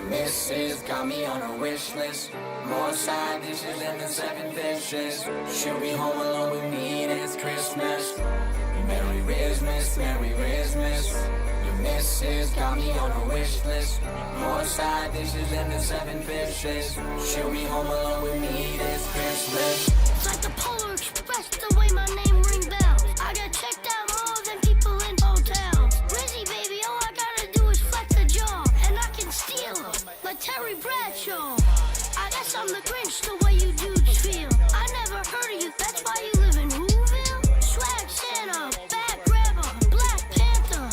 missus got me on a wish list. More side dishes than the 7 fishes. She'll be home alone with me this Christmas. Merry Christmas, Merry Christmas. Your missus got me on a wish list. More side dishes than the 7 fishes. She'll be home alone with me this Christmas. It's like the Polar Express, the way my name ring bells. I got checked out more than people in hotels. Rizzy, baby, all I gotta do is flex a jaw, and I can steal her, like Terry Bradshaw. I guess I'm the Grinch, the way you dudes feel. I never heard of you, that's why you live in Whoville? Swag Santa, bad grabber, Black Panther.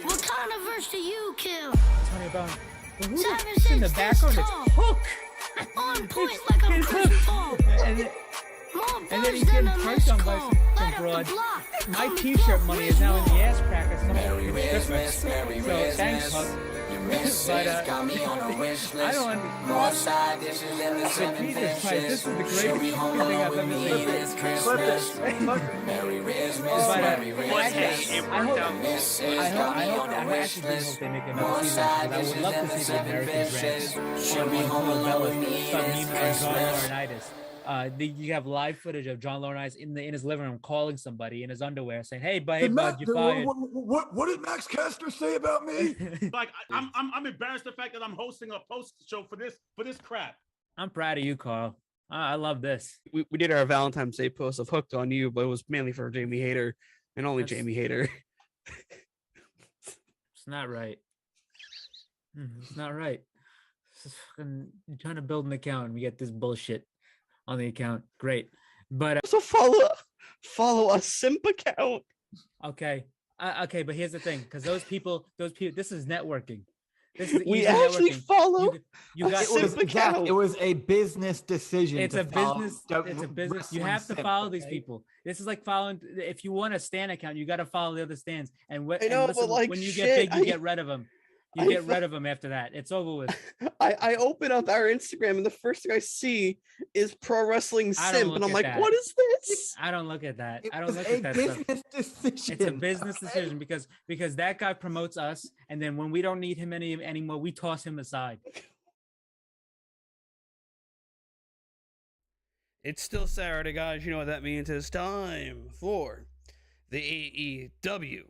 What kind of verse do you kill? Tell me about who Savage in the background is Hook. On point like I'm Chris Paul. And then he's getting punched on by some broad. My t-shirt money is now in the ass crack of Merry Christmas, Merry So thanks, Christmas. Huck. Your missus got me on a wish list. I don't understand. More side dishes than the 7 Jesus Christ, fishes. this is the She'll be greatest home thing alone I've with ever me seen. this Christmas. Merry Christmas, Merry Christmas. I hope Your missus got me on a wish list. More side dishes than the 7 fishes. She'll be home alone with me this Christmas. You have live footage of John Laurinaitis in his living room calling somebody in his underwear saying, "Hey, bud, you're fired." What did Max Caster say about me? Like I'm embarrassed the fact that I'm hosting a post show for this crap. I'm proud of you, Carl. I love this. We did our Valentine's Day post of Hooked on You, but it was mainly for Jamie Hayter and only Jamie Hayter. It's not right. It's not right. You're trying to build an account and we get this bullshit on the account. Great. But So follow a simp account. okay. Okay, but here's the thing, because those people, this is networking. This is We easy actually networking. follow You got It was a business decision. it's to a follow business. the It's a business. You wrestling have to simp, follow these okay? people. This is like following. If you want a stan account, you got to follow the other stans. And, I know, but, like, when you shit, get big, you I- get rid of them. You I get thought- rid of them after that. It's over with. I open up our Instagram and the first thing I see is pro wrestling I don't simp, look and I'm at like, that. what is this? I don't look at that. It I don't was look a at that stuff. business decision. It's a business okay? decision because that guy promotes us, and then when we don't need him anymore, we toss him aside. It's still Saturday, guys. You know what that means. It's time for the AEW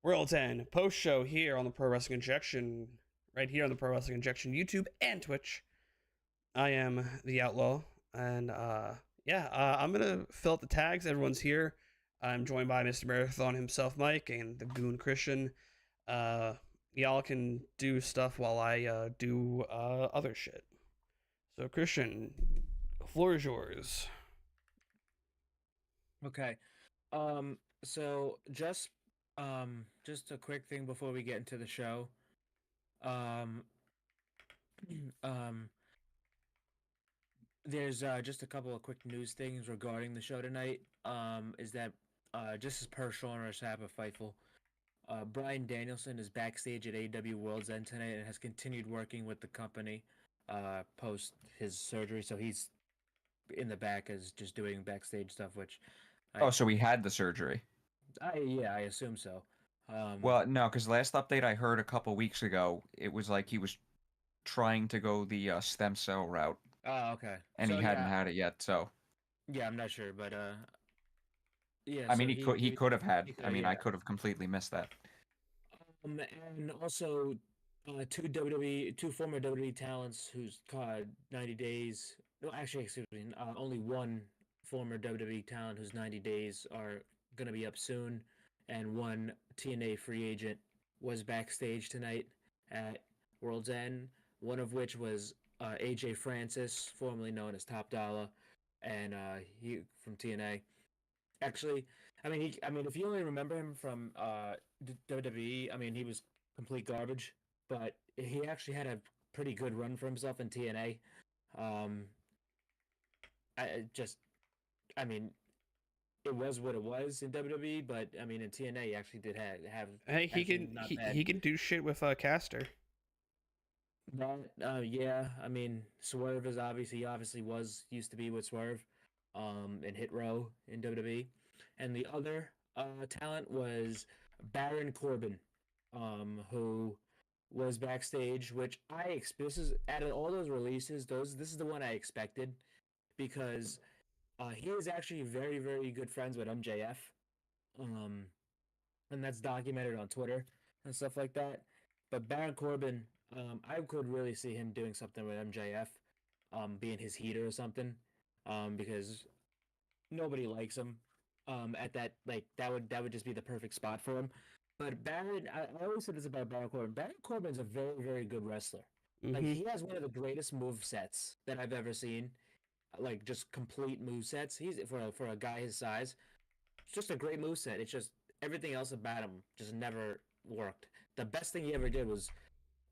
World's End post show here on the Pro Wrestling Injection, right here on the Pro Wrestling Injection YouTube and Twitch. I am the Outlaw, and I'm gonna fill out the tags. Everyone's here. I'm joined by Mr. Marathon himself, Mike, and the Goon Christian. Y'all can do stuff while I do other shit. So, Christian, the floor is yours. Okay. So just a quick thing before we get into the show. There's just a couple of quick news things regarding the show tonight. Is that just as per Sean Rossappa Fightful, Bryan Danielson is backstage at AEW World's End tonight and has continued working with the company post his surgery. So he's in the back as just doing backstage stuff, which So he had the surgery. I assume so. Well, no, because last update I heard a couple weeks ago, it was like he was trying to go the stem cell route, Oh, okay. and So, he hadn't yeah, had it yet. So yeah, I'm not sure, but yeah. I so mean, he could have had. he I mean, I yeah. could have completely missed that. And also, two former WWE talents who's caught 90 days. No, actually, excuse me. Only one former WWE talent whose 90 days are gonna be up soon, and one TNA free agent was backstage tonight at World's End. One of which was AJ Francis, formerly known as Top Dollar, and he from TNA. Actually, I mean, if you only remember him from WWE, I mean, he was complete garbage, but he actually had a pretty good run for himself in TNA. I mean, it was what it was in WWE, but I mean, in TNA, he actually did have. Hey, actually not bad. he can do shit with Caster. Yeah, I mean, Swerve is obviously used to be with Swerve, in Hit Row in WWE, and the other talent was Baron Corbin, who was backstage, which this is out of all those releases, this is the one I expected because he is actually very very good friends with MJF, um, and that's documented on Twitter and stuff like that. But Baron Corbin, I could really see him doing something with MJF, being his heater or something, because nobody likes him. At that that would just be the perfect spot for him. But Baron, I always said this about Baron Corbin. Baron Corbin's a very very good wrestler. Like Mm-hmm. he has one of the greatest move sets that I've ever seen. Like just complete move sets. He's for a guy his size. It's just a great move set. It's just everything else about him just never worked. The best thing he ever did was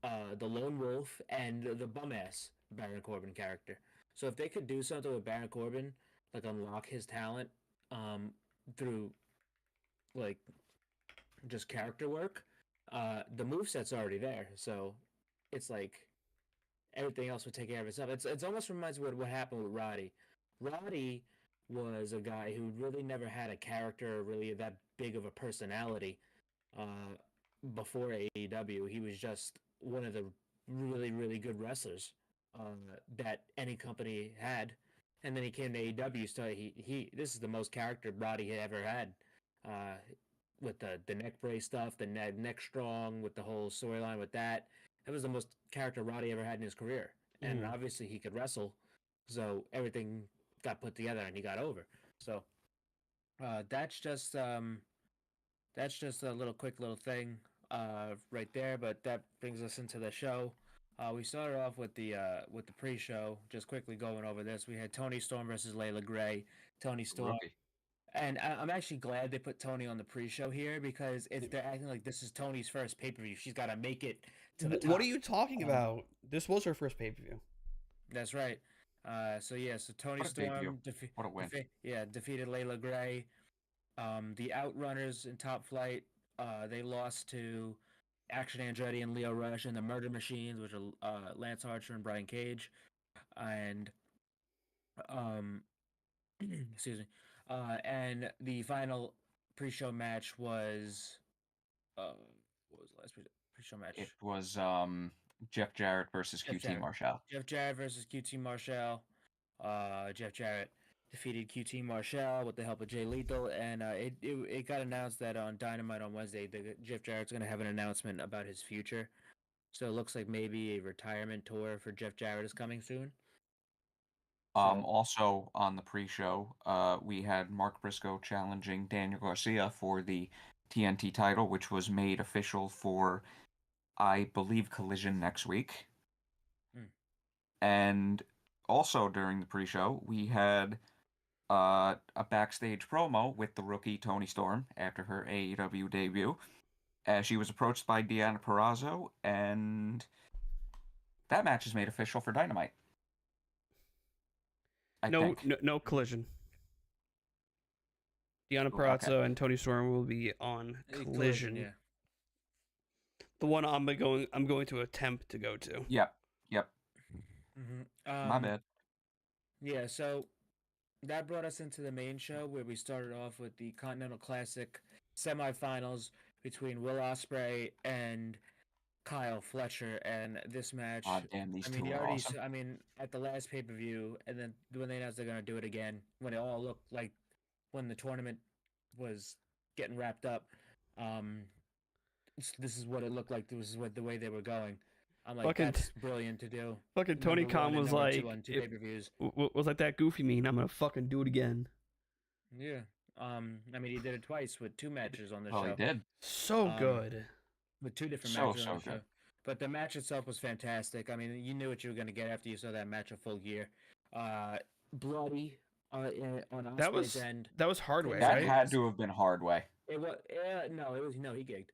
the Lone Wolf and the bum ass Baron Corbin character. So if they could do something with Baron Corbin, like unlock his talent, through like just character work, the move set's already there. So it's like everything else would take care of itself. It's almost reminds me of what happened with Roddy. Roddy was a guy who really never had a character or really that big of a personality. Uh, Before AEW, he was just one of the really really good wrestlers that any company had. And then he came to AEW, so he this is the most character Roddy had ever had. Uh, with the neck brace stuff, the neck strong, with the whole storyline with that. That was the most character Roddy ever had in his career. And Mhm. obviously he could wrestle, so everything got put together and he got over. So uh, that's just um, that's just a little quick little thing right there. But that brings us into the show. We started off with the pre-show. Just quickly going over this, we had Tony Storm versus Layla Gray. Tony Storm, Rookie. and I'm actually glad they put Tony on the pre-show here because it's they're acting like this is Tony's first pay-per-view. She's got to make it to the top. What are you talking about? This was her first pay-per-view. That's right. So Tony What a debut. Storm What a win. defeated Layla Gray. The Outrunners in Top Flight, they lost to Action Andretti and Leo Rush, and the Murder Machines, which are Lance Archer and Brian Cage, and um, excuse me, and the final pre-show match was what was the last pre-show match? It was Jeff Jarrett versus Jeff QT Jarrett. Marshall. Jeff Jarrett versus QT Marshall. Jeff Jarrett defeated QT Marshall with the help of Jay Lethal, and it got announced that on Dynamite on Wednesday, Jeff Jarrett's going to have an announcement about his future. So it looks like maybe a retirement tour for Jeff Jarrett is coming soon. Also on the pre-show, we had Mark Briscoe challenging Daniel Garcia for the TNT title, which was made official for, I believe, Collision next week. And also during the pre-show, we had a backstage promo with the rookie Toni Storm after her AEW debut, as she was approached by Deonna Purrazzo, and that match is made official for Dynamite. I think. No collision. Deonna Oh, Purrazzo and Toni Storm will be on Collision. Yeah. The one I'm going to attempt to go to. Yep. Mm-hmm. My bad. Yeah, so that brought us into the main show where we started off with the Continental Classic semifinals between Will Ospreay and Kyle Fletcher, and this match. God damn, these I mean, two you are already. awesome. I mean, at the last pay per view, and then when they announced they're gonna do it again, when it all looked like when the tournament was getting wrapped up, this is what it looked like. This is what the way they were going. I'm like, that's brilliant to do. Fucking Tony Khan was like, on two pay-per-views. Was like that goofy meme. I'm gonna fucking do it again. Yeah. I mean, he did it twice with two matches on the Oh, show. he did. So good. With two different So, matches on so the show. good. But the match itself was fantastic. I mean, you knew what you were going to get after you saw that match of Full Gear. Bloody on Ospreay's end. That was Hardway, That right? had to have been Hardway. It was no, he gigged.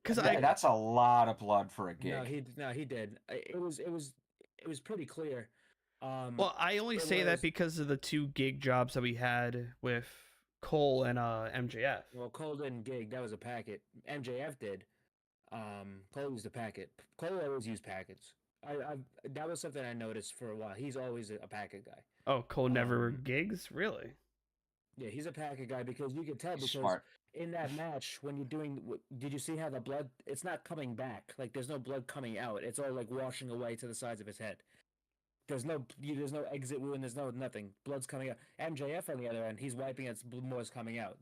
Because That's a lot of blood for a gig. He did. It was pretty clear. Well, I only say that because of the two gig jobs that we had with Cole and MJF. Well, Cole didn't gig. That was a packet. MJF did. Cole used a packet. Cole always used packets. That was something I noticed for a while. He's always a packet guy. Oh, Cole never gigs? Really? Yeah, he's a packet guy because you could tell because Smart. in that match, when you're doing, did you see how the blood? It's not coming back. Like there's no blood coming out. It's all like washing away to the sides of his head. There's no exit wound. There's no nothing. Blood's coming out. MJF on the other end, he's wiping it. More's coming out.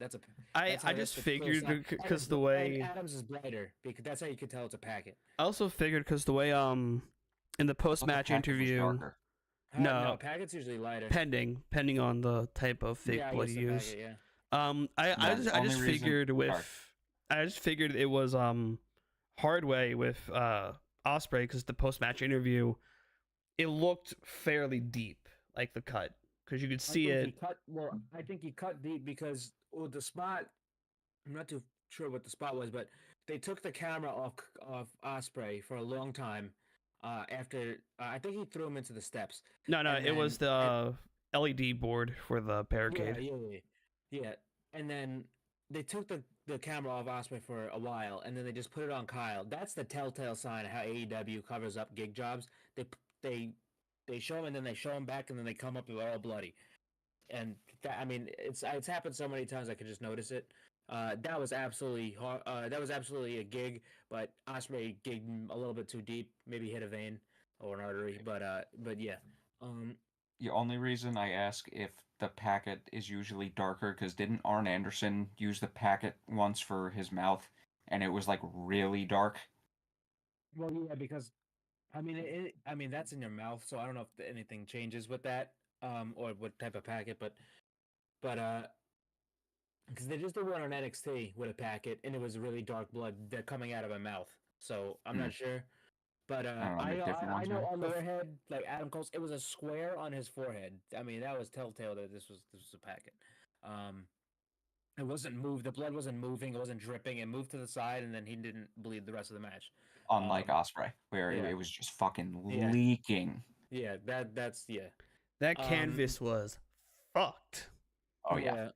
I That's how just that's the clear sign. figured And because it's- the way and Adams is brighter because that's how you could tell it's a packet. I also figured because the way in the post match The package was interview, darker. No. packet's usually lighter. pending on the type of fake yeah, I blood guess you the use. packet, yeah. I just only reason- figured sorry. I just figured it was hard way with Osprey because the post match interview, it looked fairly deep, like the cut, because you could see it. I think he cut deep because the spot. I'm not too sure what the spot was, but they took the camera off Osprey for a long time. After I think he threw him into the steps. No, and it was then- the LED board for the barricade. Yeah. And then they took the camera off Osprey for a while, and then they just put it on Kyle. That's the telltale sign of how AEW covers up gig jobs. They show him, and then they show him back, and then they come up with all bloody. And that, I mean, it's happened so many times I could just notice it. That was absolutely a gig, but Osprey gigged him a little bit too deep. Maybe hit a vein or an artery, but yeah. The only reason I ask if the packet is usually darker, because didn't Arn Anderson use the packet once for his mouth, and it was like really dark? Well, yeah, because I mean, that's in your mouth, so I don't know if anything changes with that, or what type of packet, but because they just did one on NXT with a packet, and it was really dark blood that coming out of my mouth, so I'm not sure. But don't know, maybe different I ones, know maybe. on their head, like Adam Cole's, it was a square on his forehead. I mean, that was telltale that this was a packet. It wasn't moved. The blood wasn't moving. It wasn't dripping. It moved to the side, and then he didn't bleed the rest of the match. Unlike Osprey, where yeah. it was just fucking Yeah. leaking. Yeah, that's yeah. That canvas was fucked. Oh yeah.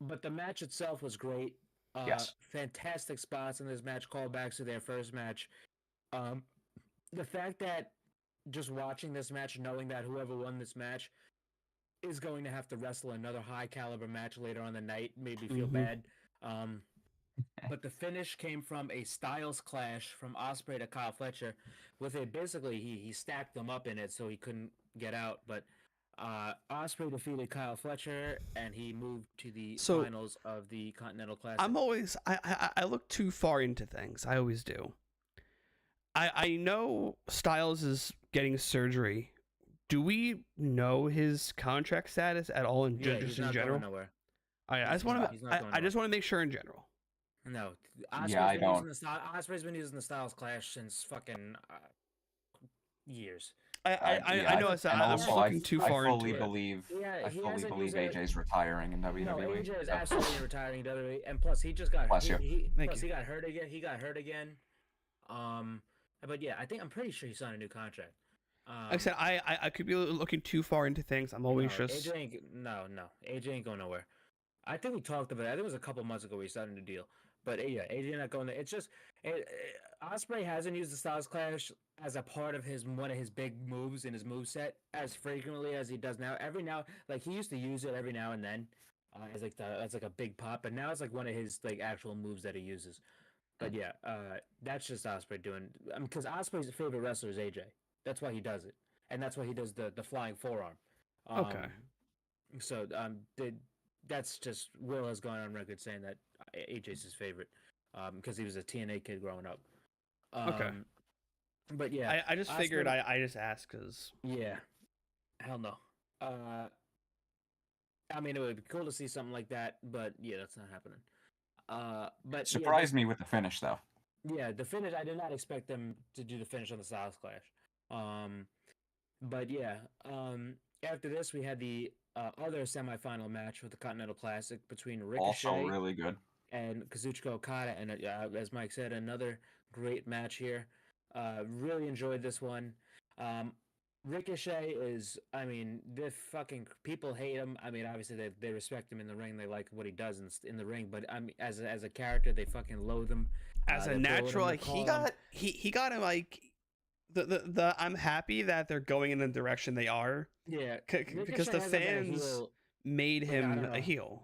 But the match itself was great. Yes. Fantastic spots in this match, callbacks to their first match. The fact that just watching this match, knowing that whoever won this match is going to have to wrestle another high caliber match later on the night made me feel bad. But the finish came from a Styles clash from Osprey to Kyle Fletcher. With it, basically he stacked them up in it so he couldn't get out. But Osprey defeated Kyle Fletcher, and he moved to the finals of the Continental Classic. I look too far into things. I always do. I know Styles is getting surgery. Do we know his contract status at all in he's not general? going nowhere. I just want to make sure in general. No, I don't. Osprey's been using the Styles Clash since fucking years. I know. I'm just looking too far into it. I fully believe AJ's retiring in WWE. No, AJ is absolutely retiring in WWE, and plus he just got Bless you. he Thank you. got hurt again. He got hurt again. But yeah, I'm pretty sure he signed a new contract. Like I said, I could be looking too far into things. I'm always just AJ ain't, AJ ain't going nowhere. I think we talked about it. I think it was a couple months ago we signed a new deal. But yeah, AJ not going there. It's just Osprey hasn't used the Styles Clash as a part of one of his big moves in his moveset as frequently as he does now. Like he used to use it every now and then as like a big pop, but now it's like one of his like actual moves that he uses. But yeah, that's just Osprey doing. Because Osprey's favorite wrestler is AJ. That's why he does it, and that's why he does the flying forearm. Okay. So that's just Will has gone on record saying that AJ's his favorite, because he was a TNA kid growing up. Okay. But yeah, I just figured I just asked because yeah, hell no. I mean, it would be cool to see something like that, but yeah, that's not happening. But Surprised me with the finish though. Yeah, the finish. I did not expect them to do the finish on the Styles Clash. But yeah, after this we had the other semifinal match for the Continental Classic between Ricochet Also really good. and Kazuchika Okada, and as Mike said, another great match here. Really enjoyed this one. Ricochet is, I mean, the fucking people hate him. I mean, obviously they respect him in the ring. They like what he does in the ring, but I mean, as a character, they fucking loathe him. As a natural, like he got him like the I'm happy that they're going in the direction they are. Yeah, because the fans made him a heel.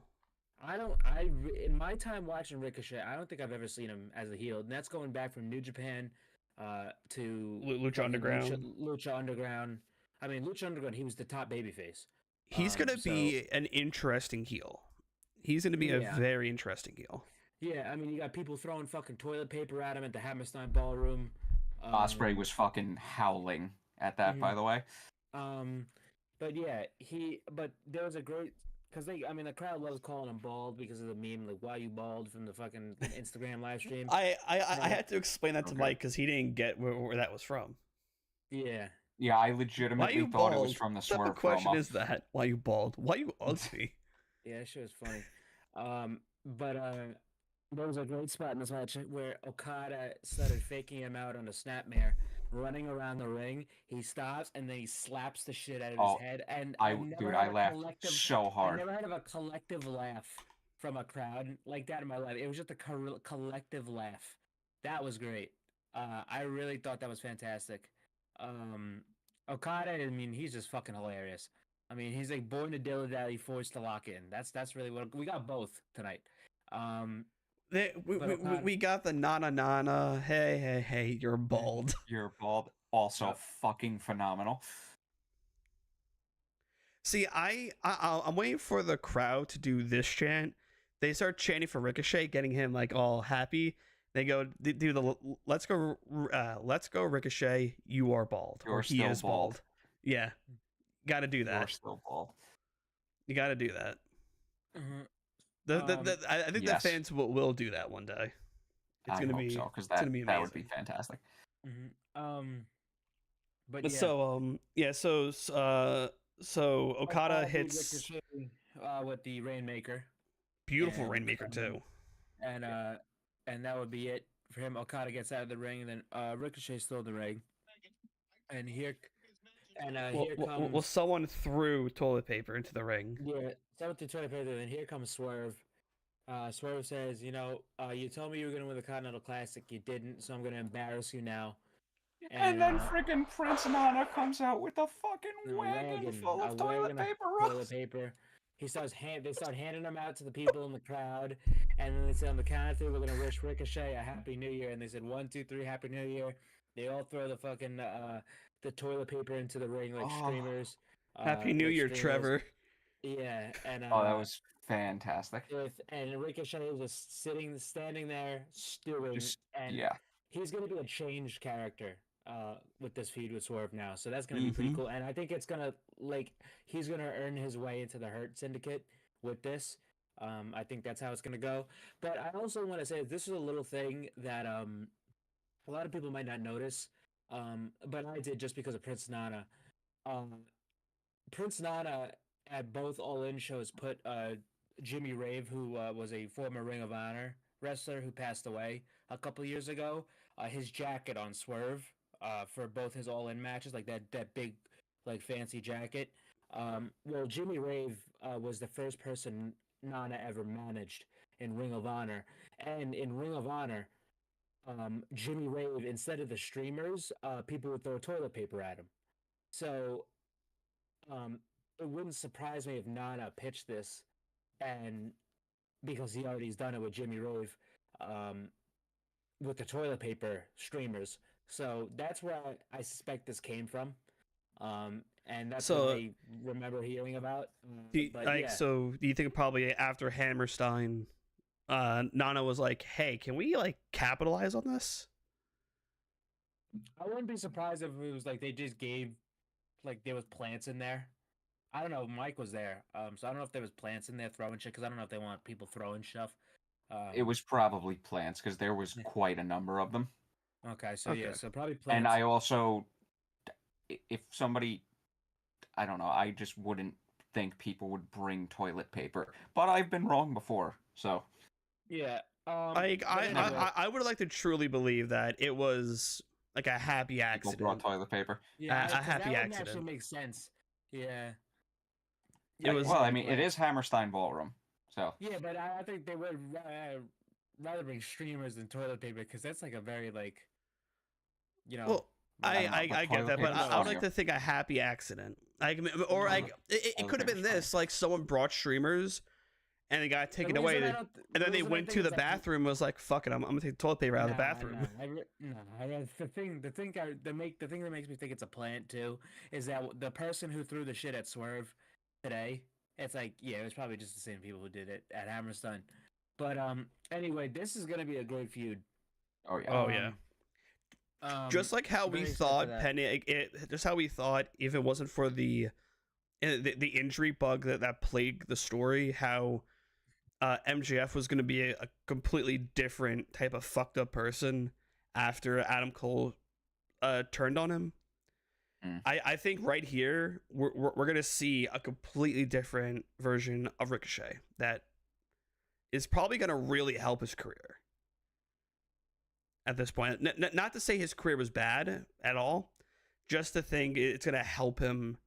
In my time watching Ricochet, I don't think I've ever seen him as a heel, and that's going back from New Japan, to Lucha fucking Underground. Lucha Underground. I mean, Lucha Underground, he was the top babyface. He's gonna So be an interesting heel. He's gonna be a Yeah. very interesting heel. yeah, I mean, you got people throwing fucking toilet paper at him at the Hammerstein Ballroom. Osprey was fucking howling at that, by Mhm. the way. But yeah, but there was a great because the crowd loves calling him bald because of the meme, like "Why you bald" from the fucking Instagram live stream. I had to explain that to Okay. Mike because he didn't get where that was from. Yeah, Yeah, I Why legitimately you thought bald? it was from the What type Swerve of question promo. is that? Why you bald? Why you ugly? yeah, that shit was funny. But there was a great spot in this match where Okada started faking him out on a snapmare, running around the ring. He stops and then he slaps the shit out of Oh, his head. And I I've never dude, had I a laughed collective. so I hard. never heard of a collective laugh from a crowd like that in my life. It was just a collective laugh. That was great. I really thought that was fantastic. Okada, I mean, he's just fucking hilarious. I mean, he's like born to dilly dally, forced to lock in. That's really what we got both tonight. But Okada, We got the nana nana. Hey, you're bald. You're bald. Also Yep. fucking phenomenal. See, I'm waiting for the crowd to do this chant. They start chanting for Ricochet, getting him like all happy. They go do the let's go Ricochet. You are bald. You're Or he still is bald. Yeah, got to do You're that. still bald. You got to do that. Mhm. I think yes. the fans will do that one day. It's I gonna hope be so, because it's gonna be that would be amazing. fantastic. But yeah. So Okada beat hits Ricochet, with the Rainmaker, beautiful and, Rainmaker too. and that would be it for him. Okada gets out of the ring, and then Ricochet's still in the ring, and here comes Someone threw toilet paper into the ring. yeah, 7-20, and here comes Swerve. Swerve says, you told me you were gonna win the Continental Classic, you didn't, so I'm gonna embarrass you now. And then freaking Prince Nana comes out with a fucking wagon full of toilet paper rolls. They start handing them out to the people in the crowd, and then they say on the count of three, we're gonna wish Ricochet a Happy New Year, and they said 1, 2, 3, Happy New Year. They all throw the fucking the toilet paper into the ring like streamers. Happy New Year, Trevor. Yeah, and Oh, that was fantastic. and Ricochet is just standing there, stewing, and yeah. he's gonna be a changed character with this feud with Swerve now, so that's gonna be pretty cool. And I think it's gonna he's gonna earn his way into the Hurt Syndicate with this. I think that's how it's gonna go. But I also want to say this is a little thing that a lot of people might not notice, but I did just because of Prince Nana. Prince Nana at both All In shows put Jimmy Rave, who was a former Ring of Honor wrestler who passed away a couple years ago, his jacket on Swerve for both his All In matches, like that big, like fancy jacket. Well, Jimmy Rave was the first person Nana ever managed in Ring of Honor, and in Ring of Honor, Jimmy Rave, instead of the streamers, people would throw toilet paper at him. So it wouldn't surprise me if Nana pitched this, and because he already's done it with Jimmy Rove, with the toilet paper streamers. So that's where I suspect this came from, and that's what I remember hearing about. So do you think probably after Hammerstein, Nana was like, "Hey, can we capitalize on this?" I wouldn't be surprised if it was like they just gave, there was plants in there. I don't know. Mike was there, so I don't know if there was plants in there throwing shit, because I don't know if they want people throwing stuff. It was probably plants, because there was quite a number of them. Okay, so yeah, so probably plants. And I also, if somebody, I don't know, I just wouldn't think people would bring toilet paper, but I've been wrong before, so. Yeah. I would like to truly believe that it was like a happy accident. People brought toilet paper. Yeah, a happy that accident. Actually makes sense. Yeah. It was. Well, I mean, it is Hammerstein Ballroom, so. Yeah, but I think they would rather bring streamers than toilet paper, because that's like a very Well, I get that, but I would like to think a happy accident. It could have been this, like someone brought streamers, and they got taken The away. reason I don't- And then they reason I went think to the it's like- bathroom and was like, fuck it, I'm gonna take the toilet paper out of the bathroom. The thing that makes me think it's a plant too is that the person who threw the shit at Swerve today, it's like, yeah, it was probably just the same people who did it at Hammerstein. But anyway, this is gonna be a great feud. Oh yeah. Oh yeah. Just like how we very excited for thought that. Penny, just how we thought if it wasn't for the injury bug that plagued the story, how MJF was going to be a completely different type of fucked up person after Adam Cole turned on him. I think right here we're going to see a completely different version of Ricochet that is probably going to really help his career. At this point, not to say his career was bad at all, just to think it's going to help him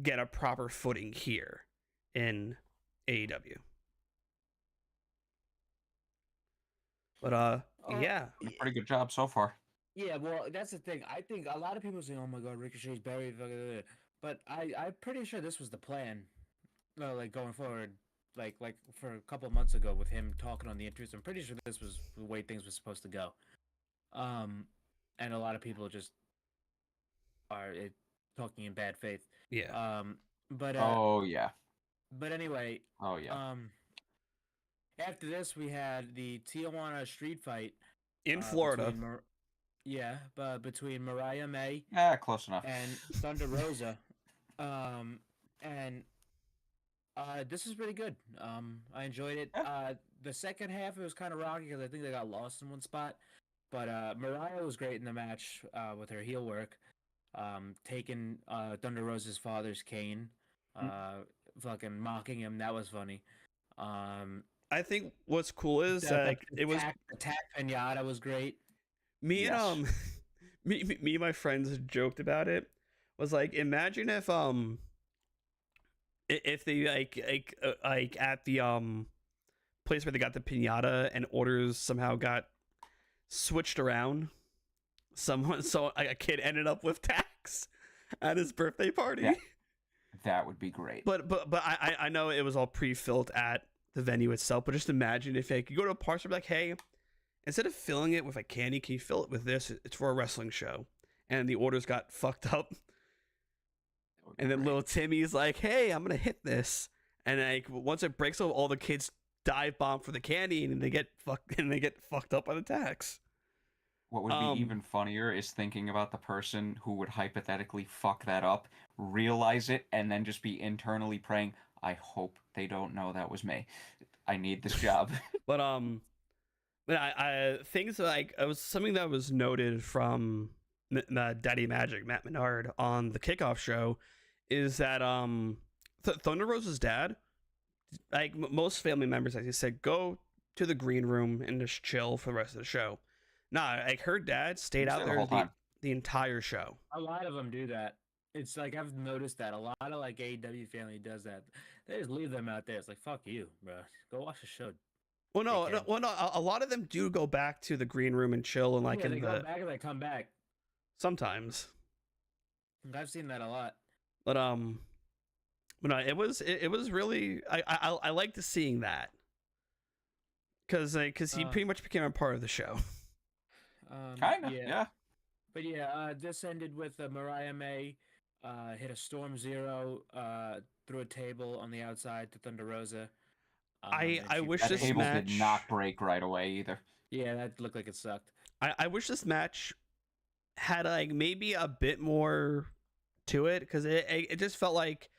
get a proper footing here in AEW. But yeah, Pretty good job so far. Yeah, well, that's the thing. I think a lot of people say, "Oh my God, Ricochet's buried," but I'm pretty sure this was the plan. Like going forward, like for a couple of months ago with him talking on the interviews, I'm pretty sure this was the way things were supposed to go. And a lot of people just are talking in bad faith. yeah. But Oh yeah. but anyway, Oh yeah. after this we had the Tijuana street fight In Florida. between Mariah May Yeah, close enough. and Thunder Rosa. And this is pretty good. I enjoyed it. The second half it was kind of rocky because I think they got lost in one spot. But Mariah was great in the match with her heel work, taking Thunder Rosa's father's cane, fucking mocking him. That was funny. I think what's cool is like it was attack pinata was great. me and me and my friends joked about it. Was like, imagine if they like at the place where they got the pinata and orders somehow got switched around. A kid ended up with tax at his birthday party. Yeah. That would be great. But I know it was all pre-filled at the venue itself. But just imagine if like, you go to a party and be like, hey, instead of filling it with a candy, can you fill it with this? It's for a wrestling show, and the orders got fucked up. And then little Timmy's like, hey, I'm gonna hit this, and like once it breaks over, all the kids dive bomb for the candy, and they get fucked up by the tax. What would be even funnier is thinking about the person who would hypothetically fuck that up, realize it, and then just be internally praying, I hope they don't know that was me. I need this job. But I things like it was something that was noted from Daddy Magic, Matt Menard, on the kickoff show, is that Thunder Rosa's dad, like most family members, like he said, go to the green room and just chill for the rest of the show. Nah, like her dad stayed out there the entire show. A lot of them do that. It's like I've noticed that a lot of like AEW family does that. They just leave them out there. It's like, fuck you, bro. Go watch the show. Well, no, a lot of them do go back to the green room and chill, and like they go back and they come back. Sometimes. I've seen that a lot. But no, it was really I liked seeing that because he pretty much became a part of the show. Kinda, yeah. But yeah, this ended with Mariah May hit a Storm Zero through a table on the outside to Thunder Rosa. I wish that this table match did not break right away either. Yeah, that looked like it sucked. I wish this match had like maybe a bit more to it, because it just felt like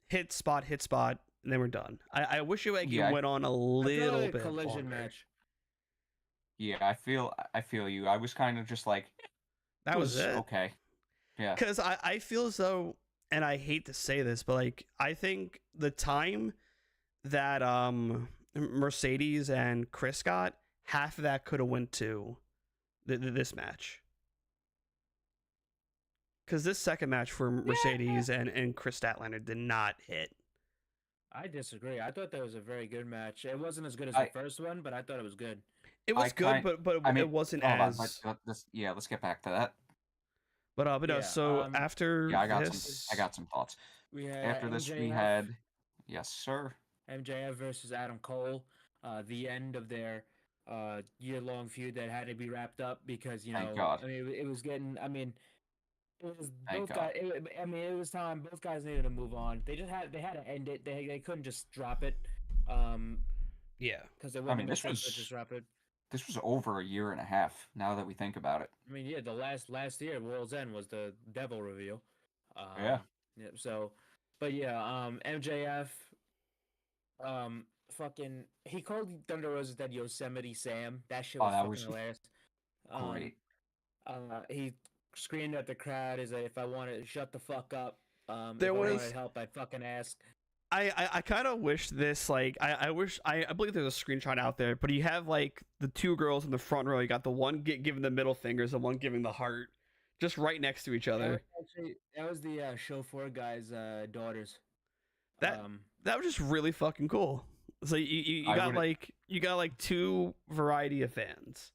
hit spot, and then we're done. I wish it went on a little bit collision longer. match. Yeah, I feel you. I was kind of just like, That was it. Okay. Yeah. Because I feel as though, and I hate to say this, but like I think the time that Mercedes and Chris got, half of that could have went to this match. Because this second match for Mercedes and Chris Statlander did not hit. I disagree. I thought that was a very good match. It wasn't as good as the first one, but I thought it was good. It was good, but I mean, it wasn't as. Let's get back to that. But no. So after I got this, some thoughts. We had after this, we had yes, sir. MJF versus Adam Cole. The end of their year-long feud that had to be wrapped up because Thank God. I mean it was getting. I mean it was Thank both God. guys. I mean it was time. Both guys needed to move on. They had to end it. They couldn't just drop it. Yeah. Because it I wouldn't mean, make this sense to just was drop it. this was over a year and a half. Now that we think about it. I mean, yeah, the last year, World's End was the Devil reveal. Yeah. Yeah. So, but yeah, MJF, fucking, he called Thunder Rosa's dad Yosemite Sam. That shit Oh, was that fucking was hilarious. great. He screamed at the crowd, "Is like, if I wanted, shut the fuck up. There If I was- wanted help, I'd fucking ask." I kind of wish this, like, I wish, I believe there's a screenshot out there, but you have, like, the two girls in the front row. You got the one giving the middle fingers, the one giving the heart, just right next to each other. That was the show four guys' daughters. That that was just really fucking cool. So you I got would- like two variety of fans.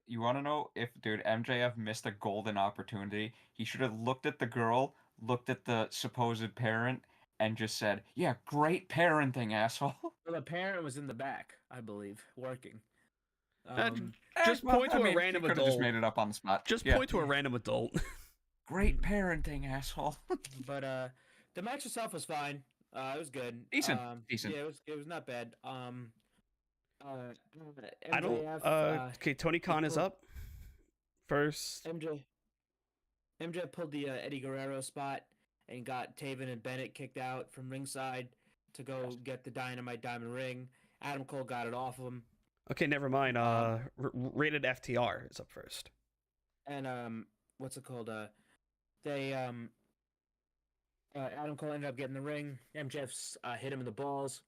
You want to know if, dude, MJF missed a golden opportunity? He should have looked at the girl, looked at the supposed parent, and just said, "Yeah, great parenting, asshole." Well, the parent was in the back, I believe, working. Just Well, point to I mean, a random he could have just adult. made it up on the spot. Just Yeah. point to a random adult. Great parenting, asshole. But the match itself was fine. It was good. Decent, decent. Yeah, it was not bad. I don't. MJF, Okay, Tony Khan is pulled- up first. MJ pulled the Eddie Guerrero spot and got Taven and Bennett kicked out from ringside to go get the Dynamite Diamond Ring. Adam Cole got it off him, Okay, never mind. Rated FTR is up first. and what's it called? They Adam Cole ended up getting the ring. MJF hit him in the balls,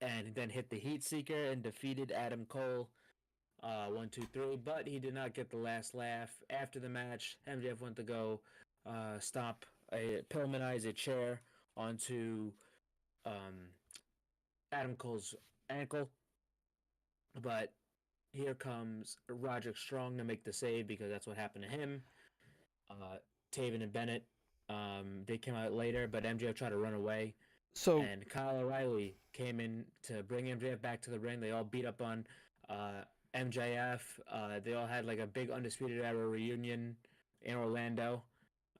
and then hit the Heat Seeker and defeated Adam Cole. 1, 2, 3, but he did not get the last laugh. After the match, MJF went to go Pillmanize a chair onto Adam Cole's ankle. But here comes Roderick Strong to make the save because that's what happened to him. Taven and Bennett, they came out later, but MJF tried to run away. So And Kyle O'Reilly came in to bring MJF back to the ring. They all beat up on MJF. They all had like a big Undisputed Era reunion in Orlando.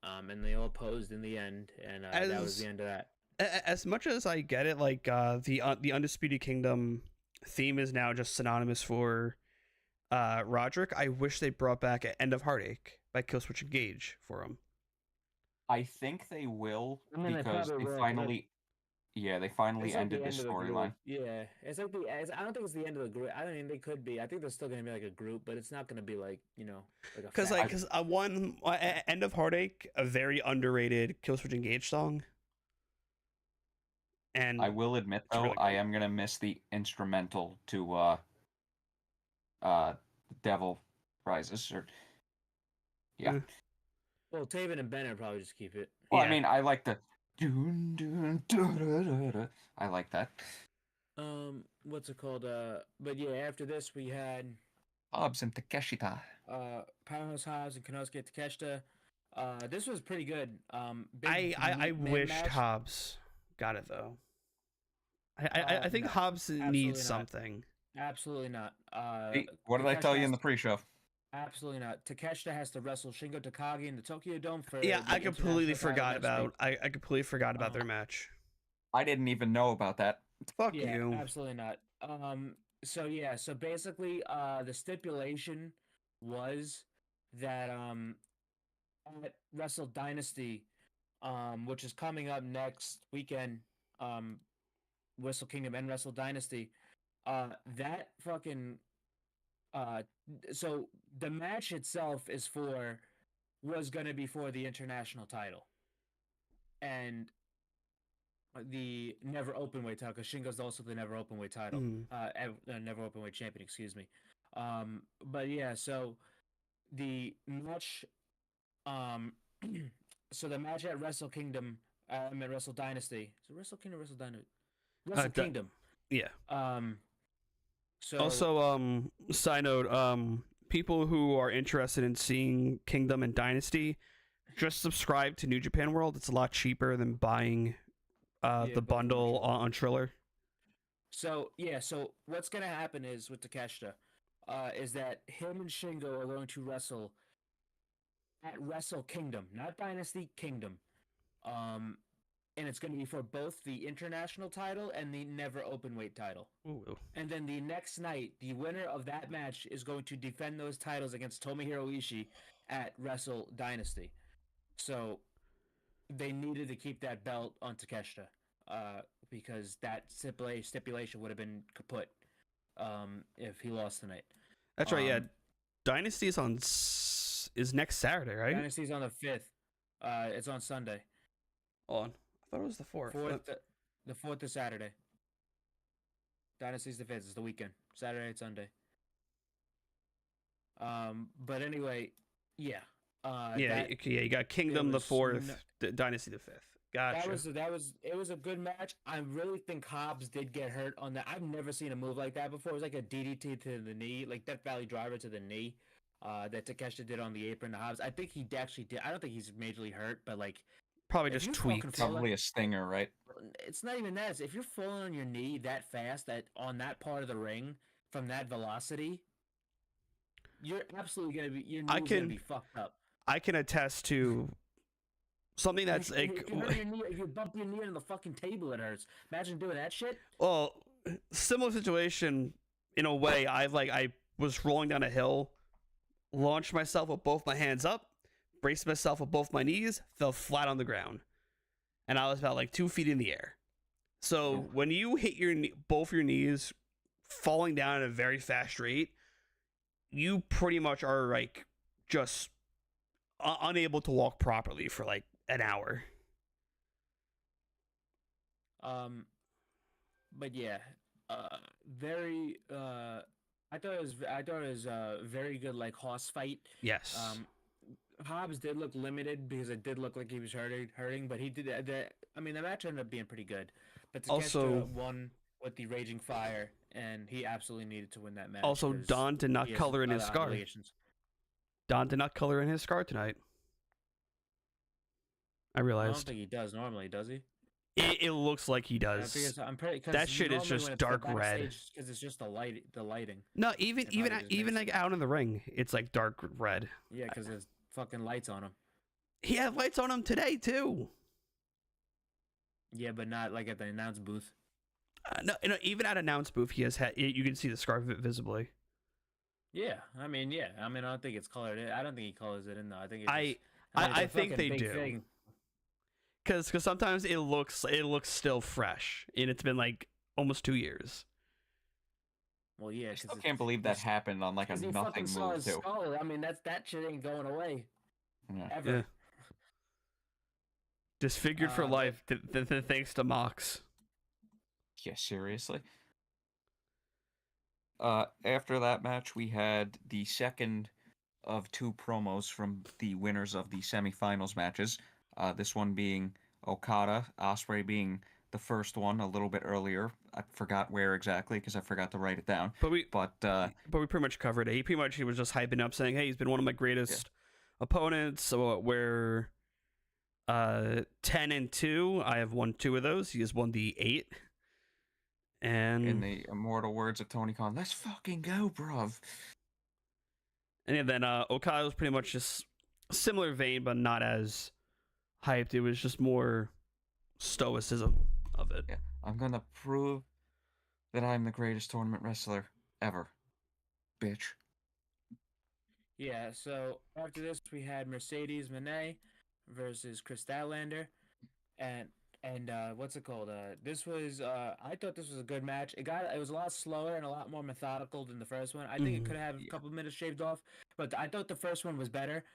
And they all posed in the end. And that was the end of that. as much as I get it, like the Undisputed Kingdom theme is now just synonymous for Roderick. I wish they brought back End of Heartache by Killswitch Engage for him. I think they will I mean, they because probably they will, finally, yeah, they finally It's like ended the this end of the group. storyline. Yeah, it's like I don't think it's the end of the group. I mean, they could be. I think they're still gonna be like a group, but it's not gonna be like like a. Because faction. End of Heartache, a very underrated Killswitch Engage song. And I will admit It's though, really I good. am gonna miss the instrumental to Devil Rises or yeah. Well, Taven and Bennett probably just keep it. Well, I Yeah. mean, I like the dun, dun, dun, dun, dun, dun. I like that. What's it called? But yeah, after this we had Hobbs and Takeshita. Powerhouse Hobbs and Konosuke Takeshita. This was pretty good. I man wished match. Hobbs got it though. I think No, Hobbs absolutely needs not. something. Absolutely not. Hey, what did I tell you in the Takeshita pre-show? Absolutely not. Takeshita has to wrestle Shingo Takagi in the Tokyo Dome for. Yeah, the I completely international title forgot next about. week. I completely forgot about their Uh, match. I didn't even know about that. Fuck Yeah, you. absolutely not. So yeah, so basically, the stipulation was that at Wrestle Dynasty, which is coming up next weekend, Wrestle Kingdom and Wrestle Dynasty, that fucking so the match itself was gonna be for the international title, and the never openweight title, because Shingo's also the never openweight title, Mm. never openweight champion, excuse me. But yeah, so the match, so the match at Wrestle Kingdom, I mean Wrestle Dynasty. So Wrestle Kingdom, Wrestle Dynasty, Wrestle Dy- Kingdom. Yeah. So Also, side note, people who are interested in seeing Kingdom and Dynasty, just subscribe to New Japan World. It's a lot cheaper than buying Yeah, the both on bundle Triller. on Triller. So yeah, so what's gonna happen is with Takeshita, is that him and Shingo are going to wrestle at Wrestle Kingdom, not Dynasty Kingdom. And it's going to be for both the international title and the never openweight title. Ooh. And then the next night, the winner of that match is going to defend those titles against Tomohiro Ishii at Wrestle Dynasty. So they needed to keep that belt on Takeshita, because that stipulation would have been kaput if he lost tonight. That's right. Yeah, Dynasty is is next Saturday, right? Dynasty's on the 5th. It's on Sunday. Hold on. I thought it was the 4th. The 4th is Saturday. Dynasty's the 5th. It's the weekend. Saturday and Sunday. But anyway, yeah. You got Kingdom the 4th, Dynasty the 5th. Gotcha. It was a good match. I really think Hobbs did get hurt on that. I've never seen a move like that before. It was like a DDT to the knee, like Death Valley Driver to the knee, that Takeshita did on the apron to Hobbs. I think he actually did. I don't think he's majorly hurt, but like probably just tweaked. Probably a stinger, right? It's not even that. If you're falling on your knee that fast, that on that part of the ring from that velocity, you're absolutely gonna be gonna be fucked up. I can attest to something that's if you bump your knee on the fucking table, it hurts. Imagine doing that shit. Well, similar situation in a way. I was rolling down a hill, launched myself with both my hands up, braced myself with both my knees, fell flat on the ground, and I was about like 2 feet in the air. So when you hit both your knees, falling down at a very fast rate, you pretty much are like just unable to walk properly for like an hour. But yeah, very. I thought it was very good, like horse fight. Yes. Hobbs did look limited because it did look like he was hurting, but he did that. I mean, the match ended up being pretty good. But Takeshita also won with the Raging Fire, and he absolutely needed to win that match. Also, Don did not color in his scar. Don did not color in his scar tonight. I realized. I don't think he does normally, does he? It looks like he does. That shit is just dark red. Because it's just the lighting. No, even like out in the ring, it's like dark red. Yeah, because there's fucking lights on him. He had lights on him today too. Yeah, but not like at the announce booth. No, even at announce booth, he has had. You can see the scarf visibly. Yeah, I mean, I don't think it's colored in. I don't think he colors it in though. I think I think they do. Because sometimes it looks still fresh, and it's been like almost 2 years. Well, yeah. I still can't believe that happened on like a nothing move too. Skull. I mean, that shit ain't going away. Yeah. Ever. Yeah. Disfigured for life, thanks to Mox. Yeah, seriously. After that match, we had the second of 2 promos from the winners of the semifinals matches. This one being Okada, Ospreay being the first one a little bit earlier. I forgot where exactly because I forgot to write it down. But we pretty much covered it. He was just hyping up, saying, "Hey, he's been one of my greatest opponents." So we're 10-2. I have won 2 of those. He has won the 8. And in the immortal words of Tony Khan, "Let's fucking go, bruv." And then Okada was pretty much just similar vein, but not as hyped. It was just more stoicism of it. Yeah, I'm gonna prove that I'm the greatest tournament wrestler ever, bitch. Yeah. So after this, we had Mercedes Moné versus Chris Statlander, and what's it called? This was I thought this was a good match. It was a lot slower and a lot more methodical than the first one. I think it could have a couple minutes shaved off, but I thought the first one was better.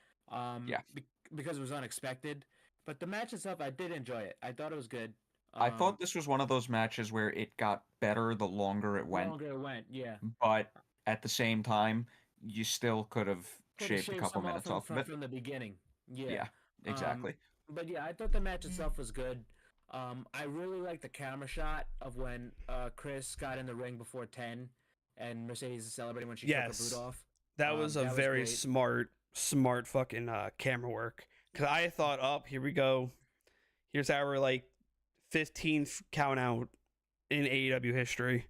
Because it was unexpected. But the match itself, I did enjoy it. I thought it was good. I thought this was one of those matches where it got better the longer it went. Yeah. But at the same time, you still could have shaved a couple minutes off of it from the beginning. Yeah. Yeah, exactly. But yeah, I thought the match itself was good. I really liked the camera shot of when Chris got in the ring before 10 and Mercedes is celebrating when she took her boot off. That was a very smart fucking camera work. Because I thought, here we go. Here's our like 15th count out in AEW history.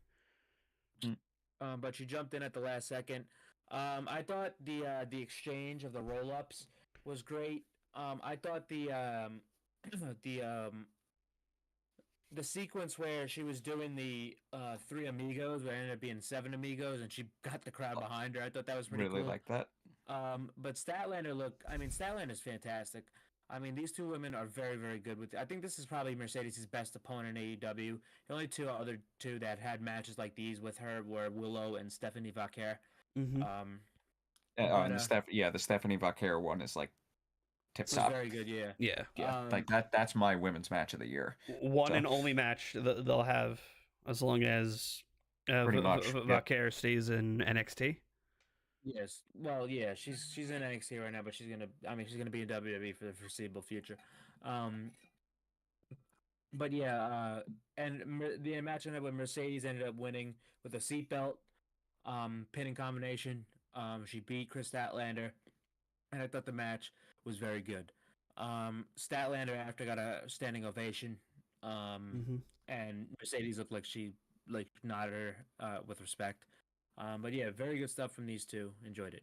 But she jumped in at the last second. I thought the exchange of the roll ups was great. I thought the the sequence where she was doing the three amigos, where it ended up being seven amigos, and she got the crowd behind her. I thought that was pretty Really cool. like that. But Statlander's fantastic. I mean, these two women are very, very good with. I think this is probably Mercedes' best opponent in AEW. The only other two that had matches like these with her were Willow and Stephanie Vaquer. Mm-hmm. And the Stephanie Vaquer one is like tip Was top. very good, yeah. Yeah. Like that's my women's match of the year. One and only match they'll have as long as Pretty much, Vaquer stays in NXT. Yes. Well, yeah, she's in NXT right now, but she's gonna be in WWE for the foreseeable future. But yeah, the match ended up with Mercedes ended up winning with a seatbelt, pinning combination. She beat Chris Statlander, and I thought the match was very good. Statlander after got a standing ovation, and Mercedes looked like she nodded her with respect. But yeah, very good stuff from these two. Enjoyed it.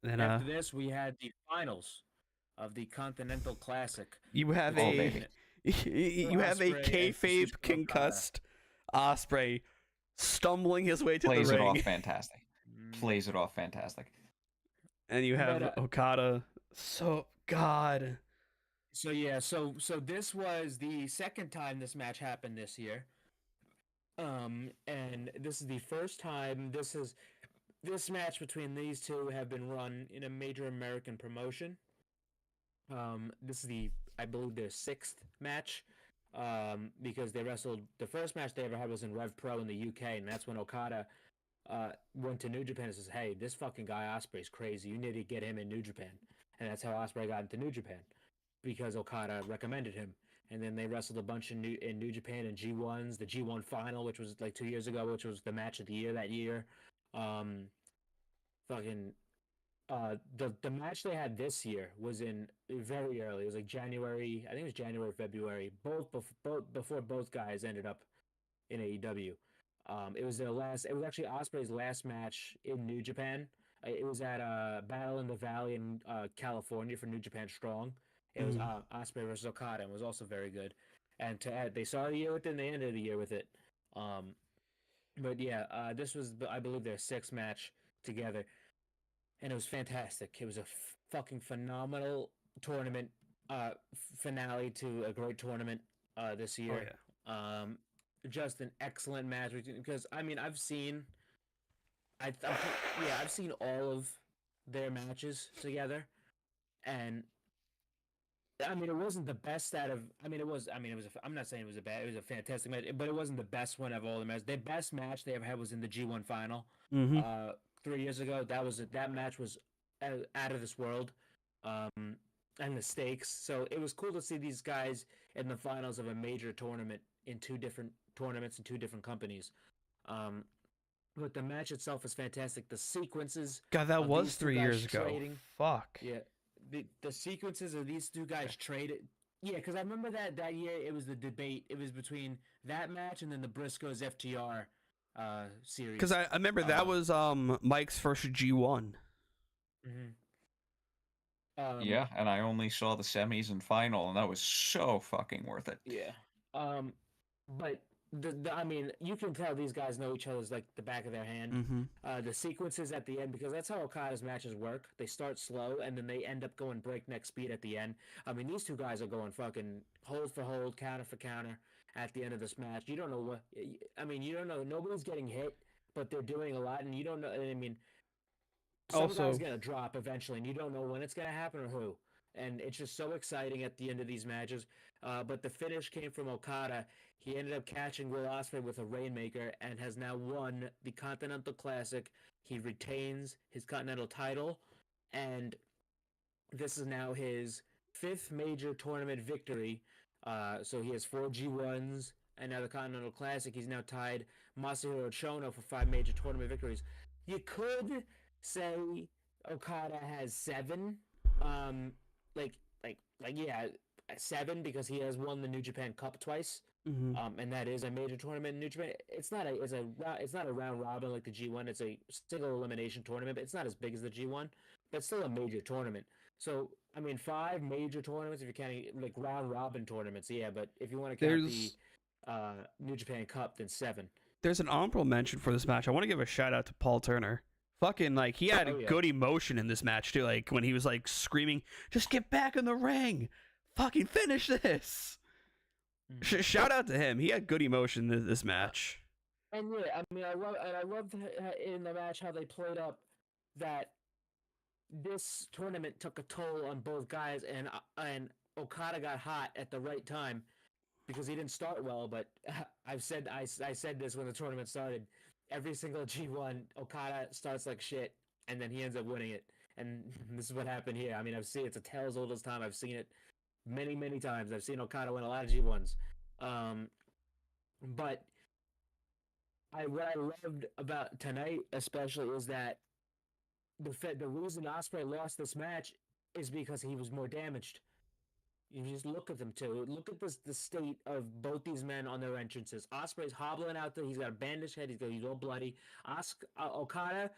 And after this, we had the finals of the Continental Classic. You have you have a kayfabe concussed Ospreay stumbling his way to Plays the ring. Plays it off fantastic. And you have Okada. So God. So yeah, so this was the second time this match happened this year. And this is the first time this match between these two have been run in a major American promotion. This is I believe their sixth match. Because they wrestled the first match they ever had was in Rev Pro in the UK, and that's when Okada went to New Japan and says, "Hey, this fucking guy Ospreay's crazy. You need to get him in New Japan." And that's how Ospreay got into New Japan, because Okada recommended him. And then they wrestled a bunch in New Japan and G1s, the G1 final, which was like 2 years ago, which was the match of the year that year. The match they had this year was in very early. It was like January. I think it was January, February. Before both guys ended up in AEW. It was their last. It was actually Ospreay's last match in New Japan. It was at Battle in the Valley in California for New Japan Strong. It was Ospreay versus Okada, and was also very good. And to add, they started the year with it, and they ended the year with it. But yeah, this was, I believe, their sixth match together, and it was fantastic. It was a fucking phenomenal tournament finale to a great tournament this year. Oh, yeah. Just an excellent match because I've seen all of their matches together, and it wasn't the best out of. It was. I'm not saying it was it was a fantastic match, but it wasn't the best one of all the matches. Their best match they ever had was in the G1 final 3 years ago. That match was out of this world, and the stakes. So it was cool to see these guys in the finals of a major tournament in two different tournaments in two different companies. But the match itself is fantastic. The sequences. God, that was 3 years ago. Fuck. Yeah. The sequences of these two guys traded. Yeah, because I remember that year it was the debate. It was between that match and then the Briscoes FTR series. Because I remember that was Mike's first G1. Yeah, and I only saw the semis and final, and that was so fucking worth it. Yeah. But you can tell these guys know each other's like the back of their hand. The sequences at the end, because that's how Okada's matches work. They start slow and then they end up going breakneck speed at the end. These two guys are going fucking hold for hold, counter for counter at the end of this match. You don't know what. You don't know. Nobody's getting hit, but they're doing a lot, and you don't know. Some guy's gonna drop eventually, and you don't know when it's gonna happen or who. And it's just so exciting at the end of these matches. But the finish came from Okada. He ended up catching Will Ospreay with a Rainmaker and has now won the Continental Classic. He retains his Continental title, and this is now his fifth major tournament victory. So he has 4 G1s and now the Continental Classic. He's now tied Masahiro Chono for 5 major tournament victories. You could say Okada has 7. Yeah, 7 because he has won the New Japan Cup twice. Mhm. And that is a major tournament in New Japan. It's not a round robin like the G1. It's a single elimination tournament, but it's not as big as the G1. But it's still a major tournament. So I mean, 5 major tournaments if you're counting like round robin tournaments. Yeah, but if you want to count the New Japan Cup, then 7. There's an honorable mention for this match. I want to give a shout out to Paul Turner. Fucking like he had good emotion in this match too. Like when he was like screaming, "Just get back in the ring, fucking finish this." Shout out to him. He had good emotion in this match. And yeah, I mean, I loved in the match how they played up that this tournament took a toll on both guys, and Okada got hot at the right time because he didn't start well. But I said this when the tournament started. Every single G1, Okada starts like shit, and then he ends up winning it. And this is what happened here. I mean, it's a tale as old as time. I've seen it many, many times. I've seen Okada win a lot of G1s. But what I loved about tonight, especially, is that the reason Ospreay lost this match is because he was more damaged. You just look at them too. Look at the state of both these men on their entrances. Ospreay's hobbling out there. He's got a bandaged head. He's all bloody. Okada,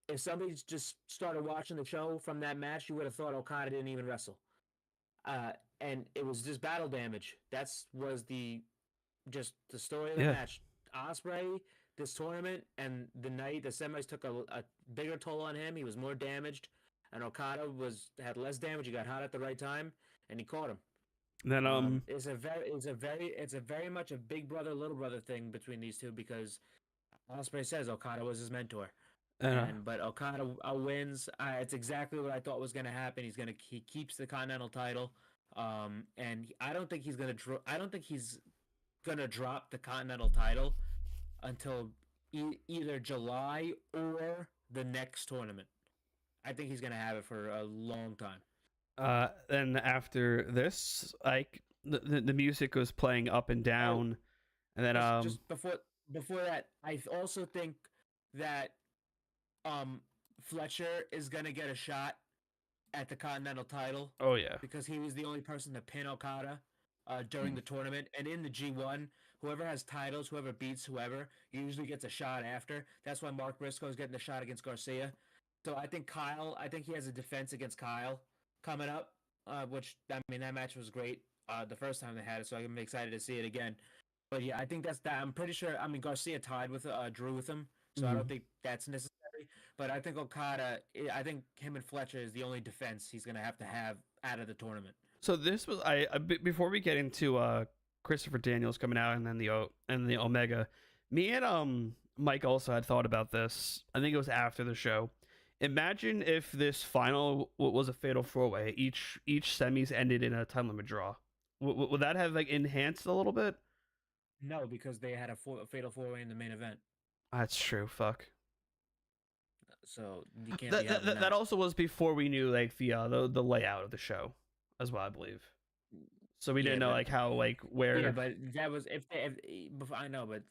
if somebody just started watching the show from that match, you would have thought Okada didn't even wrestle. And it was just battle damage. Was the story of the match. Ospreay, this tournament and the night, the semis took a bigger toll on him. He was more damaged, and Okada had less damage. He got hot at the right time, and he caught him. Then it's a very much a big brother little brother thing between these two because Ospreay says Okada was his mentor. But Okada wins. It's exactly what I thought was going to happen. He keeps the Continental title, and I don't think he's gonna drop the Continental title until either July or the next tournament. I think he's gonna have it for a long time. Then after this, like the music was playing up and down, and then just before that, I also think that Fletcher is gonna get a shot at the Continental title. Oh yeah, because he was the only person to pin Okada during the tournament, and in the G1, whoever has titles, whoever beats whoever, usually gets a shot after. That's why Mark Briscoe is getting a shot against Garcia. So I think he has a defense against Kyle coming up, which that match was great the first time they had it, so I'm excited to see it again. But yeah, I think that's that. I'm pretty sure. Garcia tied with Drew with him, so I don't think that's necessary. But I think Okada, I think him and Fletcher is the only defense he's gonna have out of the tournament. So this was before we get into Christopher Daniels coming out and then the Omega. Me and Mike also had thought about this. I think it was after the show. Imagine if this final was a fatal 4-way. Each semis ended in a time limit draw. Would that have like enhanced a little bit? No, because they had a fatal 4-way in the main event. That's true. Fuck. So you can't. That also was before we knew like the layout of the show as well, I believe. So we didn't know like how like where. Yeah, but that was before I know, but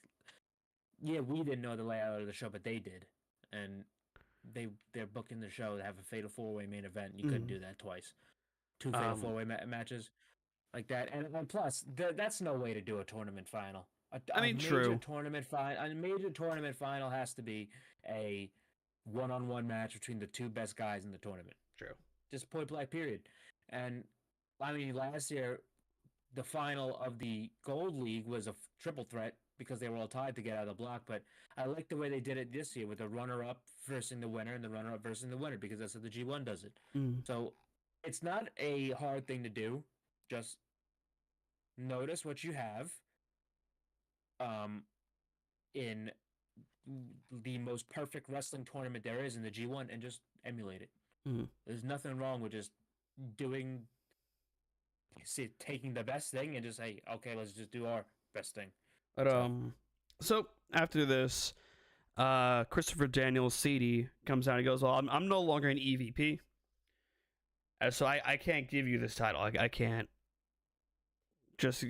yeah, we didn't know the layout of the show, but they did, and they're booking the show to have a fatal 4-way main event. And you couldn't do that twice. 2 fatal 4-way matches like that, and plus that's no way to do a tournament final. A major tournament final has to be a one-on-one match between the 2 best guys in the tournament. True. Just point blank period. And last year, the final of the Gold League was a triple threat because they were all tied to get out of the block. But I like the way they did it this year with the runner-up versus the winner and the runner-up versus the winner because that's how the G1 does it. So it's not a hard thing to do. Just notice what you have in the most perfect wrestling tournament there is in the G1 and just emulate it. There's nothing wrong with just taking the best thing and just say, okay, let's just do our best thing. But so after this, Christopher Daniels CD comes out and goes, well, I'm no longer an EVP, so I can't give you this title. I can't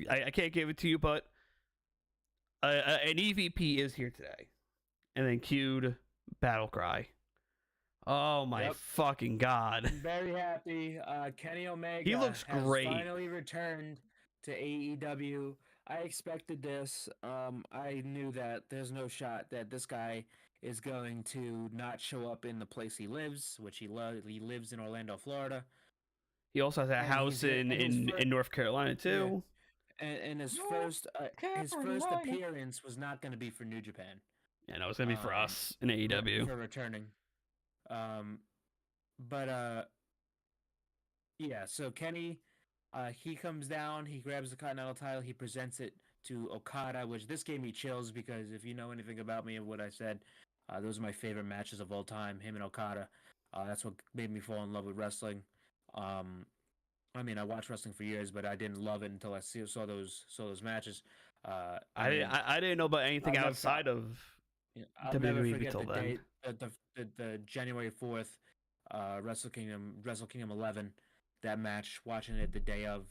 I can't give it to you, but an EVP is here today. And then cued Battle Cry. Oh my Yep. fucking god. Very happy. Kenny Omega He looks has great. finally returned to AEW. I expected this. I knew that there's no shot that this guy is going to not show up in the place he lives, which he lives in Orlando, Florida. He also has a And house in North Carolina too. And his North first Carolina. appearance was not going to be for New Japan. Yeah, no, it's gonna be for us in for AEW. returning. But yeah. So Kenny, he comes down, he grabs the Continental title, he presents it to Okada, which this gave me chills because if you know anything about me and what I said, those are my favorite matches of all time. Him and Okada. That's what made me fall in love with wrestling. I mean, I watched wrestling for years, but I didn't love it until I saw those matches. I didn't know about anything I'll never- outside of I'll never WWE forget till the then. day, the January 4th, Wrestle Kingdom 11. That match, watching it the day of,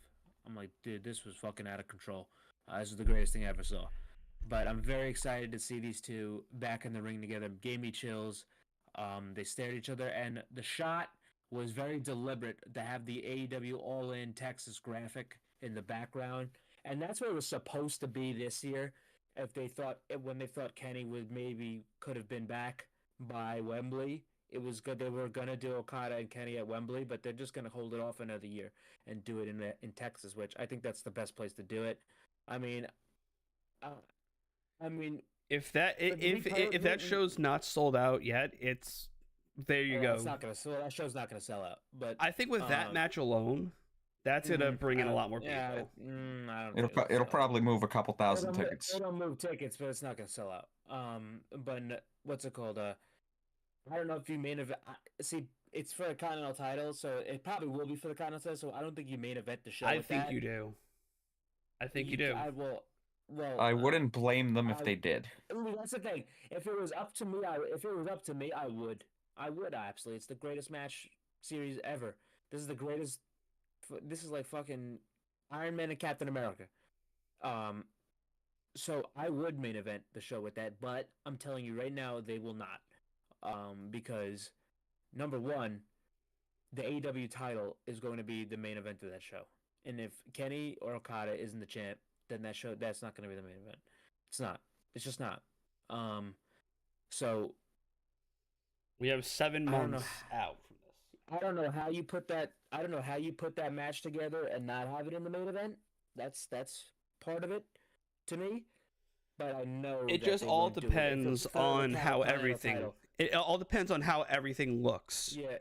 I'm like, dude, this was fucking out of control. This is the greatest thing I ever saw. But I'm very excited to see these two back in the ring together. Gave me chills. They stared at each other, and the shot was very deliberate to have the AEW All In Texas graphic in the background, and that's what it was supposed to be this year. If they thought when they thought Kenny could have been back by Wembley, it was good. They were gonna do Okada and Kenny at Wembley, but they're just gonna hold it off another year and do it in Texas, which I think that's the best place to do it. I mean, If that But if that show's not sold out yet, it's there you go. It's not gonna. So that show's not gonna sell out. But I think with that match alone, that's gonna bring in a lot more people. Yeah, I don't. It'll probably move a couple thousand tickets. It'll move tickets, but it's not gonna sell out. But what's it called? I don't know if you main event. See, it's for the Continental title, so it probably will be for the Continental title. So I don't think you main event the show. I think you do. I think you do. Well, I wouldn't blame them if they did. That's the thing. If it was up to me, I would. I would absolutely. It's the greatest match series ever. This is the greatest. This is like fucking Iron Man and Captain America. So I would main event the show with that, but I'm telling you right now, they will not. Because number one, the AEW title is going to be the main event of that show, and if Kenny or Okada isn't the champ, then that's not going to be the main event. It's not. It's just not. So we have 7 months out from this. I don't know how you put that. I don't know how you put that match together and not have it in the main event. That's part of it to me. But I know it just all depends on how everything. It all depends on how everything looks. Yeah,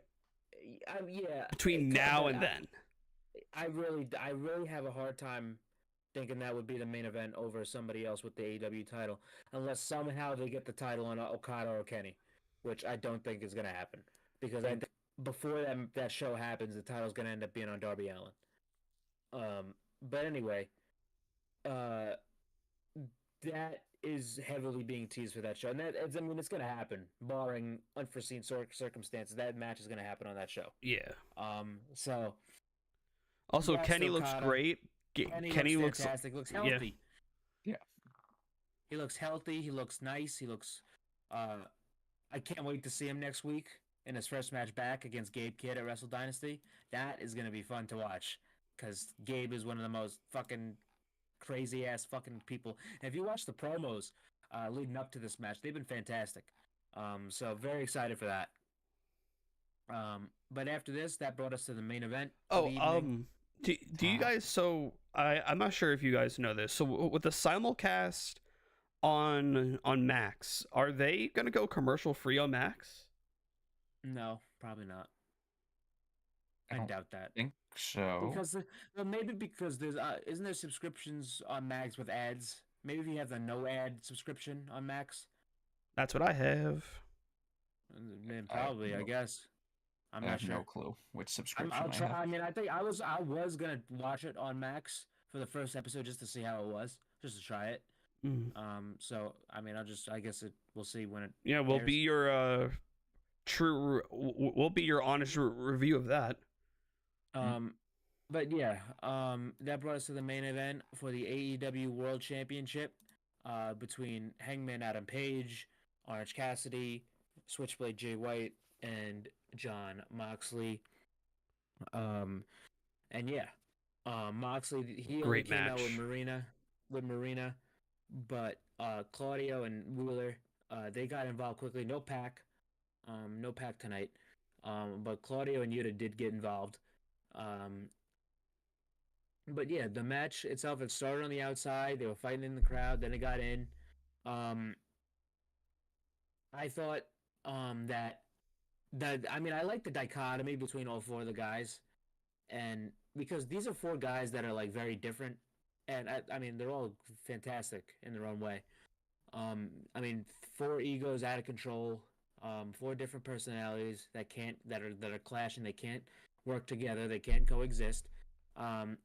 yeah. Between now and then, I really have a hard time thinking that would be the main event over somebody else with the AEW title, unless somehow they get the title on Okada or Kenny, which I don't think is going to happen. Because I think before that show happens, the title's going to end up being on Darby Allin. But anyway, that is heavily being teased for that show, and it's going to happen, barring unforeseen circumstances. That match is going to happen on that show. Yeah. So. Also, Kenny looks great. Kenny looks fantastic. Looks healthy. Yeah. He looks healthy. He looks nice. He looks. I can't wait to see him next week in his first match back against Gabe Kidd at Wrestle Dynasty. That is going to be fun to watch because Gabe is one of the most fucking crazy ass fucking people. And if you watch the promos leading up to this match, they've been fantastic. So very excited for that. But after this, that brought us to the main event. Do you guys? So I'm not sure if you guys know this. So with the simulcast on Max, are they gonna go commercial free on Max? No, probably not. I doubt that. Think so. Because maybe because there's isn't there subscriptions on Max with ads? Maybe if you have the no ad subscription on Max. That's what I have. Then probably, I guess. I'm I not have sure. no clue which subscription I'll try. I have. I mean, I think I was gonna watch it on Max for the first episode just to see how it was, just to try it. So I mean, I guess we'll see when it. Yeah, we'll be your we'll be your honest review of that. But yeah, that brought us to the main event for the AEW World Championship, between Hangman Adam Page, Orange Cassidy, Switchblade Jay White, and John Moxley. And yeah, Moxley he only Great came out match. with Marina, but Claudio and Wheeler they got involved quickly. No pack tonight. But Claudio and Yuta did get involved. Um, but yeah, the match itself it started on the outside. They were fighting in the crowd. Then it got in. Um, I thought that I mean I like the dichotomy between all four of the guys, and because these are four guys that are like very different, and I mean they're all fantastic in their own way. I mean four egos out of control, four different personalities that are clashing. They can't work together. They can't coexist. Um,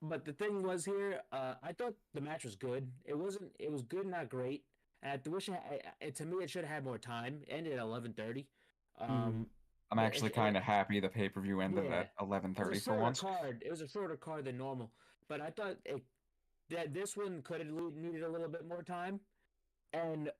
but the thing was here, I thought the match was good. It wasn't. It was good, not great. And I wish to me it should have had more time. It ended at 11:30. Mm. I'm actually kind of happy the pay-per-view ended yeah, at it was 11:30 a for shorter once. card. It was a shorter card than normal, but I thought that this one could have needed a little bit more time and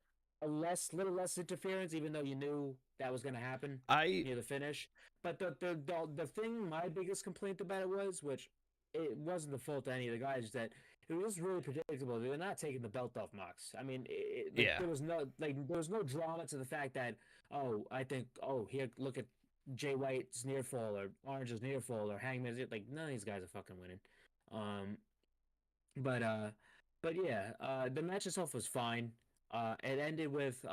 little less interference, even though you knew that was going to happen near the finish. But the thing, my biggest complaint about it was, which it wasn't the fault of any of the guys, that it was really predictable. They were not taking the belt off Mox. I mean, Yeah. there was no drama to the fact that here look at Jay White's near fall or Orange's near fall or Hangman's like none of these guys are fucking winning. Um, but yeah, the match itself was fine. It ended with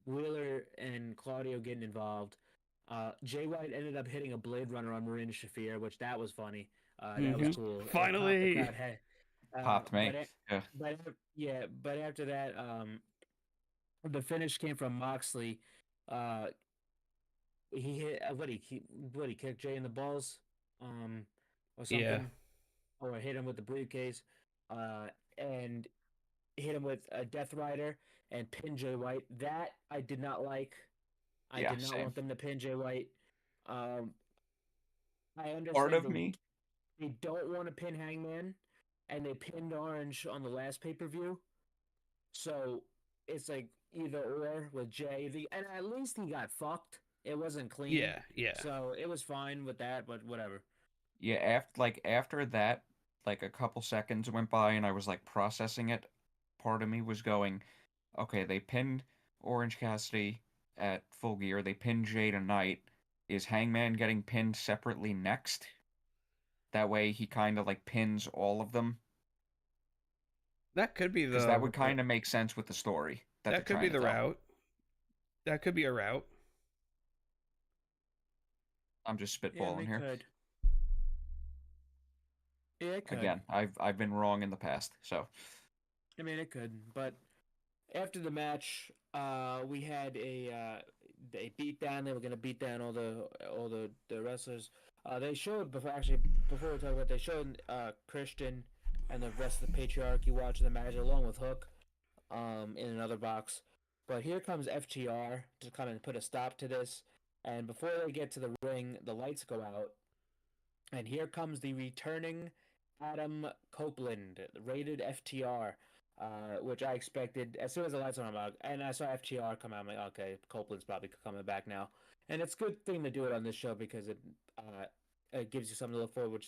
Wheeler and Claudio getting involved. Jay White ended up hitting a Blade Runner on Marina Shafir, which that was funny. That was cool. It popped the Finally. crowd head. Popped me. Yeah. But after that, the finish came from Moxley. He hit he kicked Jay in the balls, or something, Yeah. or hit him with the briefcase, and hit him with a Death Rider and pin Jay White. That I did not like. I Yeah, did not same. want them to pin Jay White. I understand Part of me. they don't want to pin Hangman, and they pinned Orange on the last pay-per-view. So it's like either or with Jay. And at least he got fucked. It wasn't clean. Yeah. So it was fine with that, but whatever. Yeah, after that, like a couple seconds went by and I was like processing it. Part of me was going, okay, they pinned Orange Cassidy at Full Gear. They pinned Jay tonight. Is Hangman getting pinned separately next? That way he kind of like pins all of them. That could be Because that would kind of make sense with the story. That could be the route. That could be a route. I'm just spitballing here. Could. Yeah, it could. Again, I've been wrong in the past, so. I mean, it could, but after the match, we had a beat down. They were gonna beat down all the wrestlers. They showed before we talk about it, they showed Christian and the rest of the patriarchy watching the match along with Hook, in another box. But here comes FTR to come and put a stop to this. And before they get to the ring, the lights go out, and here comes the returning Adam Copeland, rated FTR. Which I expected as soon as the lights went on, and I saw FTR come out. I'm like, okay, Copeland's probably coming back now, and it's a good thing to do it on this show because it gives you something to look forward.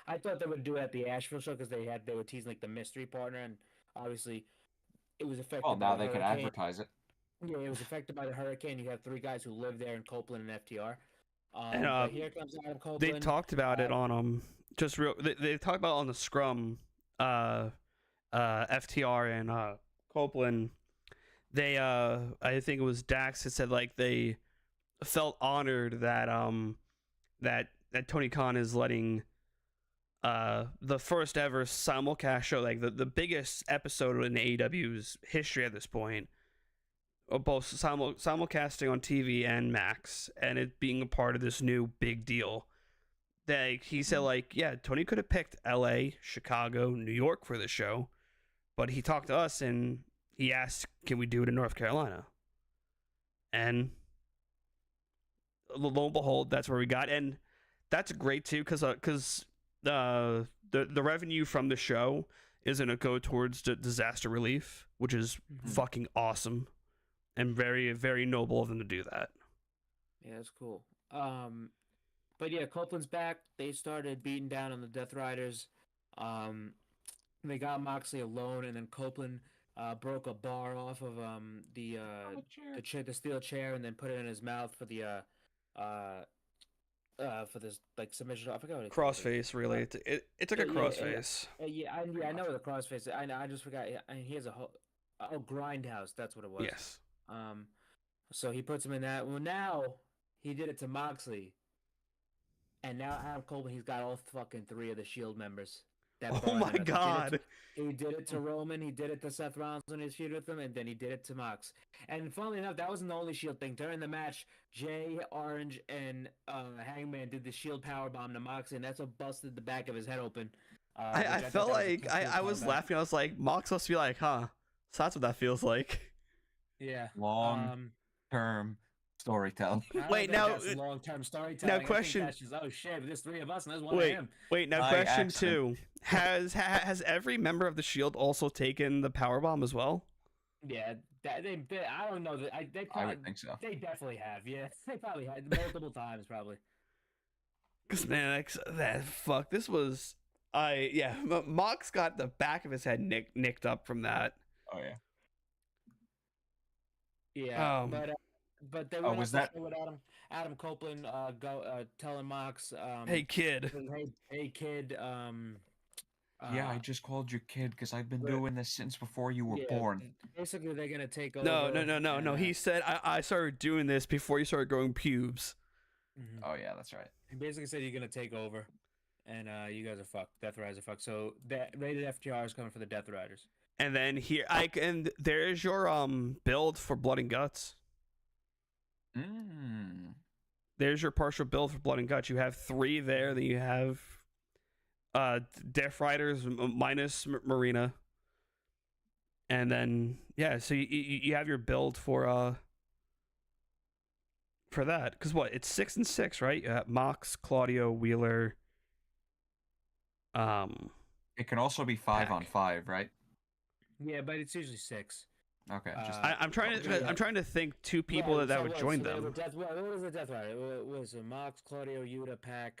I thought they would do it at the Asheville show because they were teasing like the mystery partner, and obviously it was affected. Well, now by they can advertise it. Yeah, it was affected by the hurricane. You have three guys who live there in Copeland and FTR. And here comes Adam Copeland. They talked about it on just real. They talked about it on the Scrum. FTR and Copeland, they I think it was Dax that said like they felt honored that that Tony Khan is letting the first ever simulcast show, like the biggest episode in AEW's history at this point, of both simulcasting on TV and Max, and it being a part of this new big deal. That he said like, yeah, Tony could have picked LA, Chicago, New York for the show. But he talked to us and he asked, can we do it in North Carolina? And lo and behold, that's where we got. And that's great too, because the revenue from the show is going to go towards the disaster relief, which is fucking awesome and very, very noble of them to do that. Yeah, that's cool. But yeah, Copeland's back. They started beating down on the Death Riders. Um, they got Moxley alone, and then Copeland broke a bar off of the steel chair, and then put it in his mouth uh for this like submission. I forgot what it called it. Crossface, really. It's like a crossface. I know the crossface. I just forgot. He has a whole grindhouse. That's what it was. Yes. Um, so he puts him in that. Well, now he did it to Moxley, and now Adam Copeland, he's got all fucking three of the Shield members. That Oh barred my him. god. He did it to Roman. He did it to Seth Rollins when he was feud with him, and then he did it to Mox. And funnily enough, that wasn't the only Shield thing. During the match, Jay, Orange, and Hangman did the Shield powerbomb to Mox, and that's what busted the back of his head open. I felt like I was laughing. I was like, Mox must be like, huh? So that's what that feels like. Yeah. Long-term storytelling. Wait, now long-term storytelling. now question. That's just, oh shit, there's three of us and there's one of him. Wait. Now High question accent. 2: Has every member of the Shield also taken the power bomb as well? Yeah, they I don't know. They probably, I would think so. They definitely have. Yeah, they probably had multiple times, probably. Cause man, fuck. This was Mox got the back of his head nicked up from that. Oh yeah. Yeah, but they went was up that- with Adam Copeland telling Mox Hey kid. hey kid Yeah, I just called you kid because I've been doing this since before you were yeah, born. Basically they're gonna take over. No. He said I started doing this before you started growing pubes. Oh yeah, that's right. He basically said you're gonna take over, and you guys are fucked. Death Riders are fucked. So that rated FTR is coming for the Death Riders. And then there's your build for Blood and Guts. There's your partial build for Blood and Guts. You have 3 there. Then you have Death Riders minus Marina. And then so you have your build for that. Because what? It's 6 and 6, right? You have Mox, Claudio, Wheeler. It can also be 5 on 5, right? Yeah, but it's usually 6. Okay. I'm trying to think 2 people that would join them. What was the Death Rider? It was Mox, Claudio, Yuta, Pac.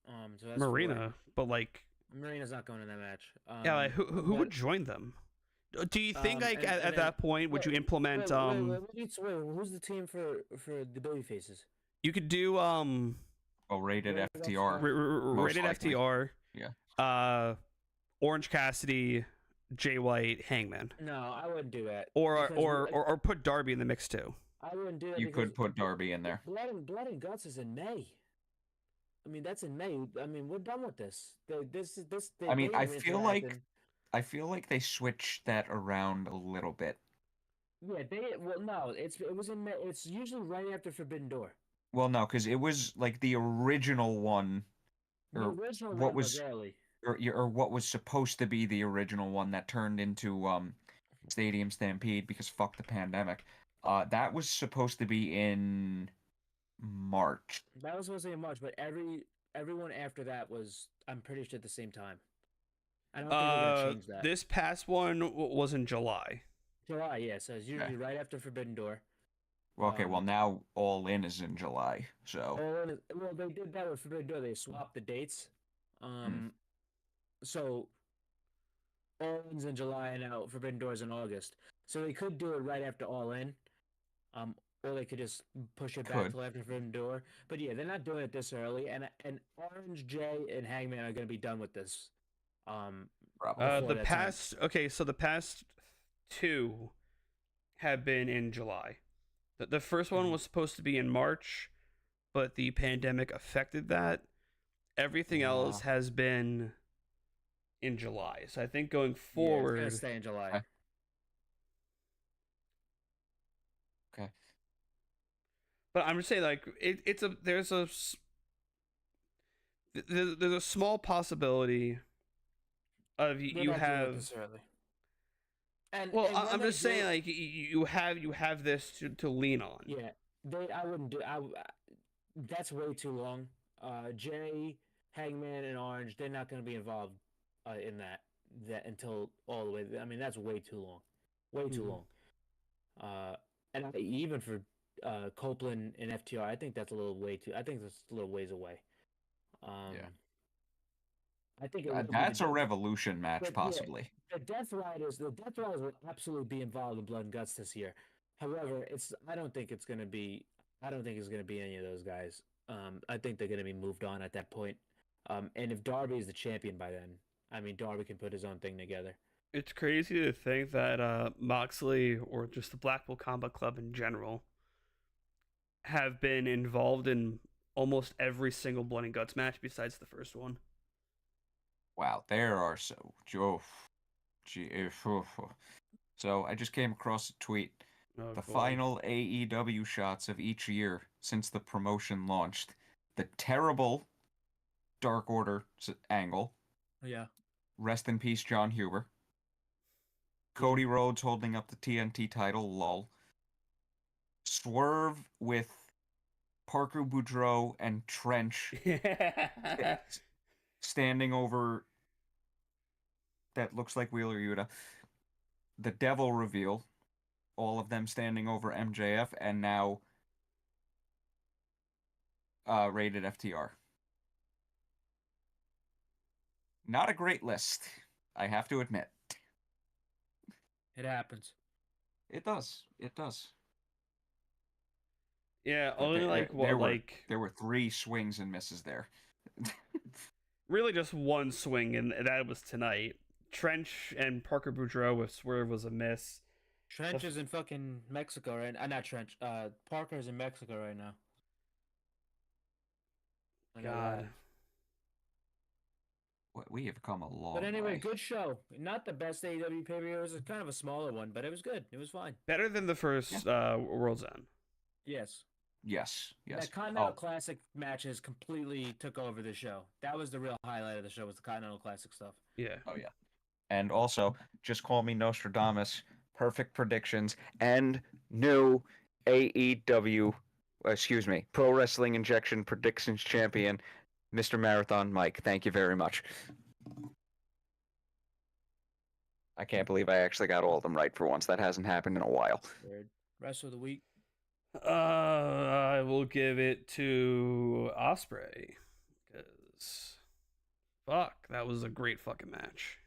So that's Marina, 4. but like Marina's not going in that match. like who would join them? Do you think at that point would you implement who's the team for the baby faces? You could do rated FTR. Rated likely. FTR. Yeah. Orange Cassidy, Jay White, Hangman. No, I wouldn't do that. Or put Darby in the mix too. I wouldn't do that. You could put Darby in there. Blood and Guts is in May. I mean, that's in May. I mean, we're done with this. I mean, I feel like they switched that around a little bit. Yeah, it was in May. It's usually right after Forbidden Door. Well, no, because it was like the original one, The original one was early. or what was supposed to be the original one that turned into Stadium Stampede because fuck the pandemic. That was supposed to be in March. That was supposed to be in March, but everyone after that was, I'm pretty sure, at the same time. I don't think we're gonna change that. This past one was in July. July, yeah. So it's usually right after Forbidden Door. Well, okay, well now All In is in July, so. Well, they did that with Forbidden Door. They swapped the dates. So All In's in July and now Forbidden Door is in August. So they could do it right after All In. Or they could just push it back till after Forbidden Door. But yeah, they're not doing it this early. And Orange, Jay, and Hangman are going to be done with this. Probably. So the past 2 have been in July. The first one was supposed to be in March, but the pandemic affected that. Everything else has been in July. So I think going forward, it's gonna stay in July. Okay. But I'm just saying, like, there's a small possibility of you have. I'm just saying, like, you have this to lean on. Yeah, I wouldn't do. That's way too long. Jay, Hangman, and Orange, they're not going to be involved in that until all the way. I mean, that's way too long. Way too long. And even for Copeland and FTR. I think that's a little way too. I think that's a little ways away. Yeah. I think it will be That's the a Revolution match, but, possibly. the Death Riders. The Death Riders will absolutely be involved in Blood and Guts this year. However, it's. I don't think it's going to be. I don't think it's going to be any of those guys. I think they're going to be moved on at that point. And if Darby is the champion by then, I mean, Darby can put his own thing together. It's crazy to think that Moxley or just the Blackpool Combat Club in general have been involved in almost every single Blood and Guts match besides the first one. Wow, there are so. So I just came across a tweet. Oh, The boy. final AEW shots of each year since the promotion launched. The terrible Dark Order angle. Yeah. Rest in peace, John Huber. Cody Rhodes holding up the TNT title, lol. Swerve with Parker Boudreaux and Trench standing over that looks like Wheeler Yuta. The Devil reveal, all of them standing over MJF, and now rated FTR. Not a great list, I have to admit. It happens. It does. It does. Yeah, But only there- like what, there were- like There were 3 swings and misses there. really just one swing, and that was tonight. Trench and Parker Boudreaux with Swerve was a miss. Trench is in fucking Mexico right now. Not Trench. Parker's in Mexico right now. I know God. that. We have come a long But anyway, way. good show. Not the best AEW pay-per-view. It was kind of a smaller one, but it was good. It was fine. Better than the first World's End. Yes. Yes. That Continental Classic matches completely took over the show. That was the real highlight of the show, was the Continental Classic stuff. Yeah. Oh, yeah. And also, just call me Nostradamus. Perfect predictions and new AEW, Pro Wrestling Injection Predictions Champion, Mr. Marathon Mike. Thank you very much. I can't believe I actually got all of them right for once. That hasn't happened in a while. Weird. Rest of the week. I will give it to Osprey, because fuck, that was a great fucking match.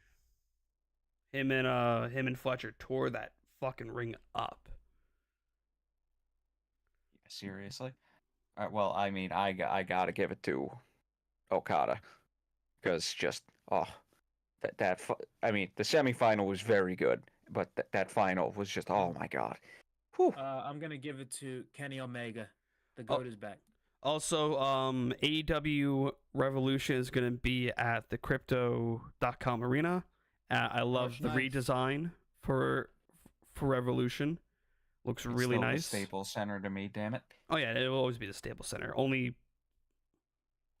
Him and Fletcher tore that fucking ring up. Seriously? Well, I mean, I gotta give it to Okada, because just I mean, the semifinal was very good, but that final was just, oh my god. Whew. I'm gonna give it to Kenny Omega. The GOAT is back. Also, AEW Revolution is going to be at the Crypto.com arena. I love the nice. redesign for Revolution. Looks It's really still the nice. Staples Center to me, damn it. Oh yeah, it will always be the Staples Center. Only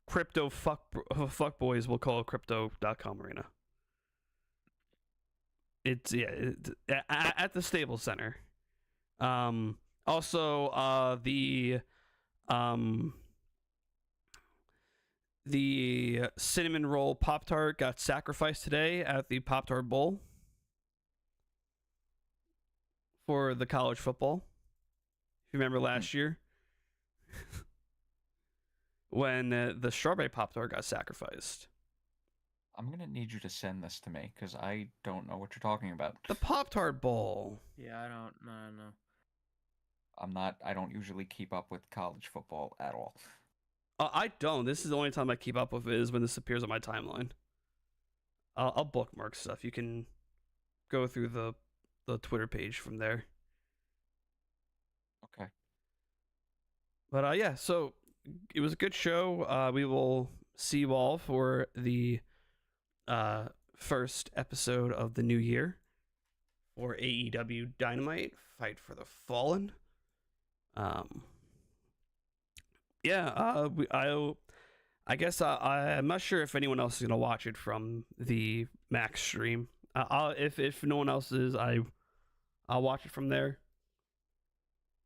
crypto fuck boys will call it Crypto.com arena. It's at the Staples Center. Also, the cinnamon roll Pop-Tart got sacrificed today at the Pop-Tart Bowl for the college football. If you remember last year when the strawberry Pop-Tart got sacrificed. I'm gonna need you to send this to me, because I don't know what you're talking about. The Pop-Tart Bowl. Yeah, I don't know. I don't usually keep up with college football at all. I don't. This is the only time I keep up with it, is when this appears on my timeline. I'll bookmark stuff. You can go through the Twitter page from there. Okay. But yeah, so it was a good show. We will see you all for the first episode of the new year for AEW Dynamite Fight for the Fallen. I guess I'm not sure if anyone else is gonna watch it from the Max stream. If no one else is, I'll watch it from there.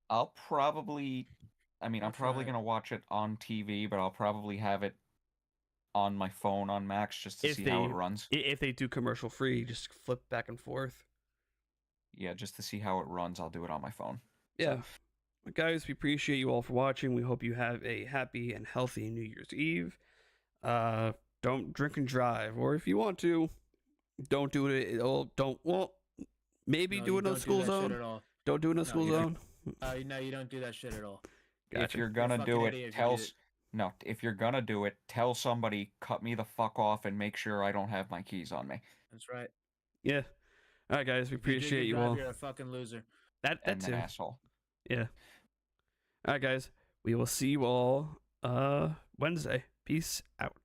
I'm probably gonna watch it on TV, but I'll probably have it on my phone on Max just to see how it runs. If they do commercial free, just flip back and forth. Yeah, just to see how it runs, I'll do it on my phone. Yeah. But guys, we appreciate you all for watching. We hope you have a happy and healthy New Year's Eve. Don't drink and drive, or if you want to, don't do it. Maybe No, do you it in a don't do school that shit zone. at all. Don't do it in a No, school you zone. No, you don't do that shit at all. If Gotcha. you're You're a gonna fucking do idiot it, if you do it. no. If you're gonna do it, tell somebody cut me the fuck off and make sure I don't have my keys on me. That's right. Yeah. All right, guys. We If you drink appreciate and you drive, all. You're a fucking loser. That And an too. asshole. Yeah. All right, guys. We will see you all Wednesday. Peace out.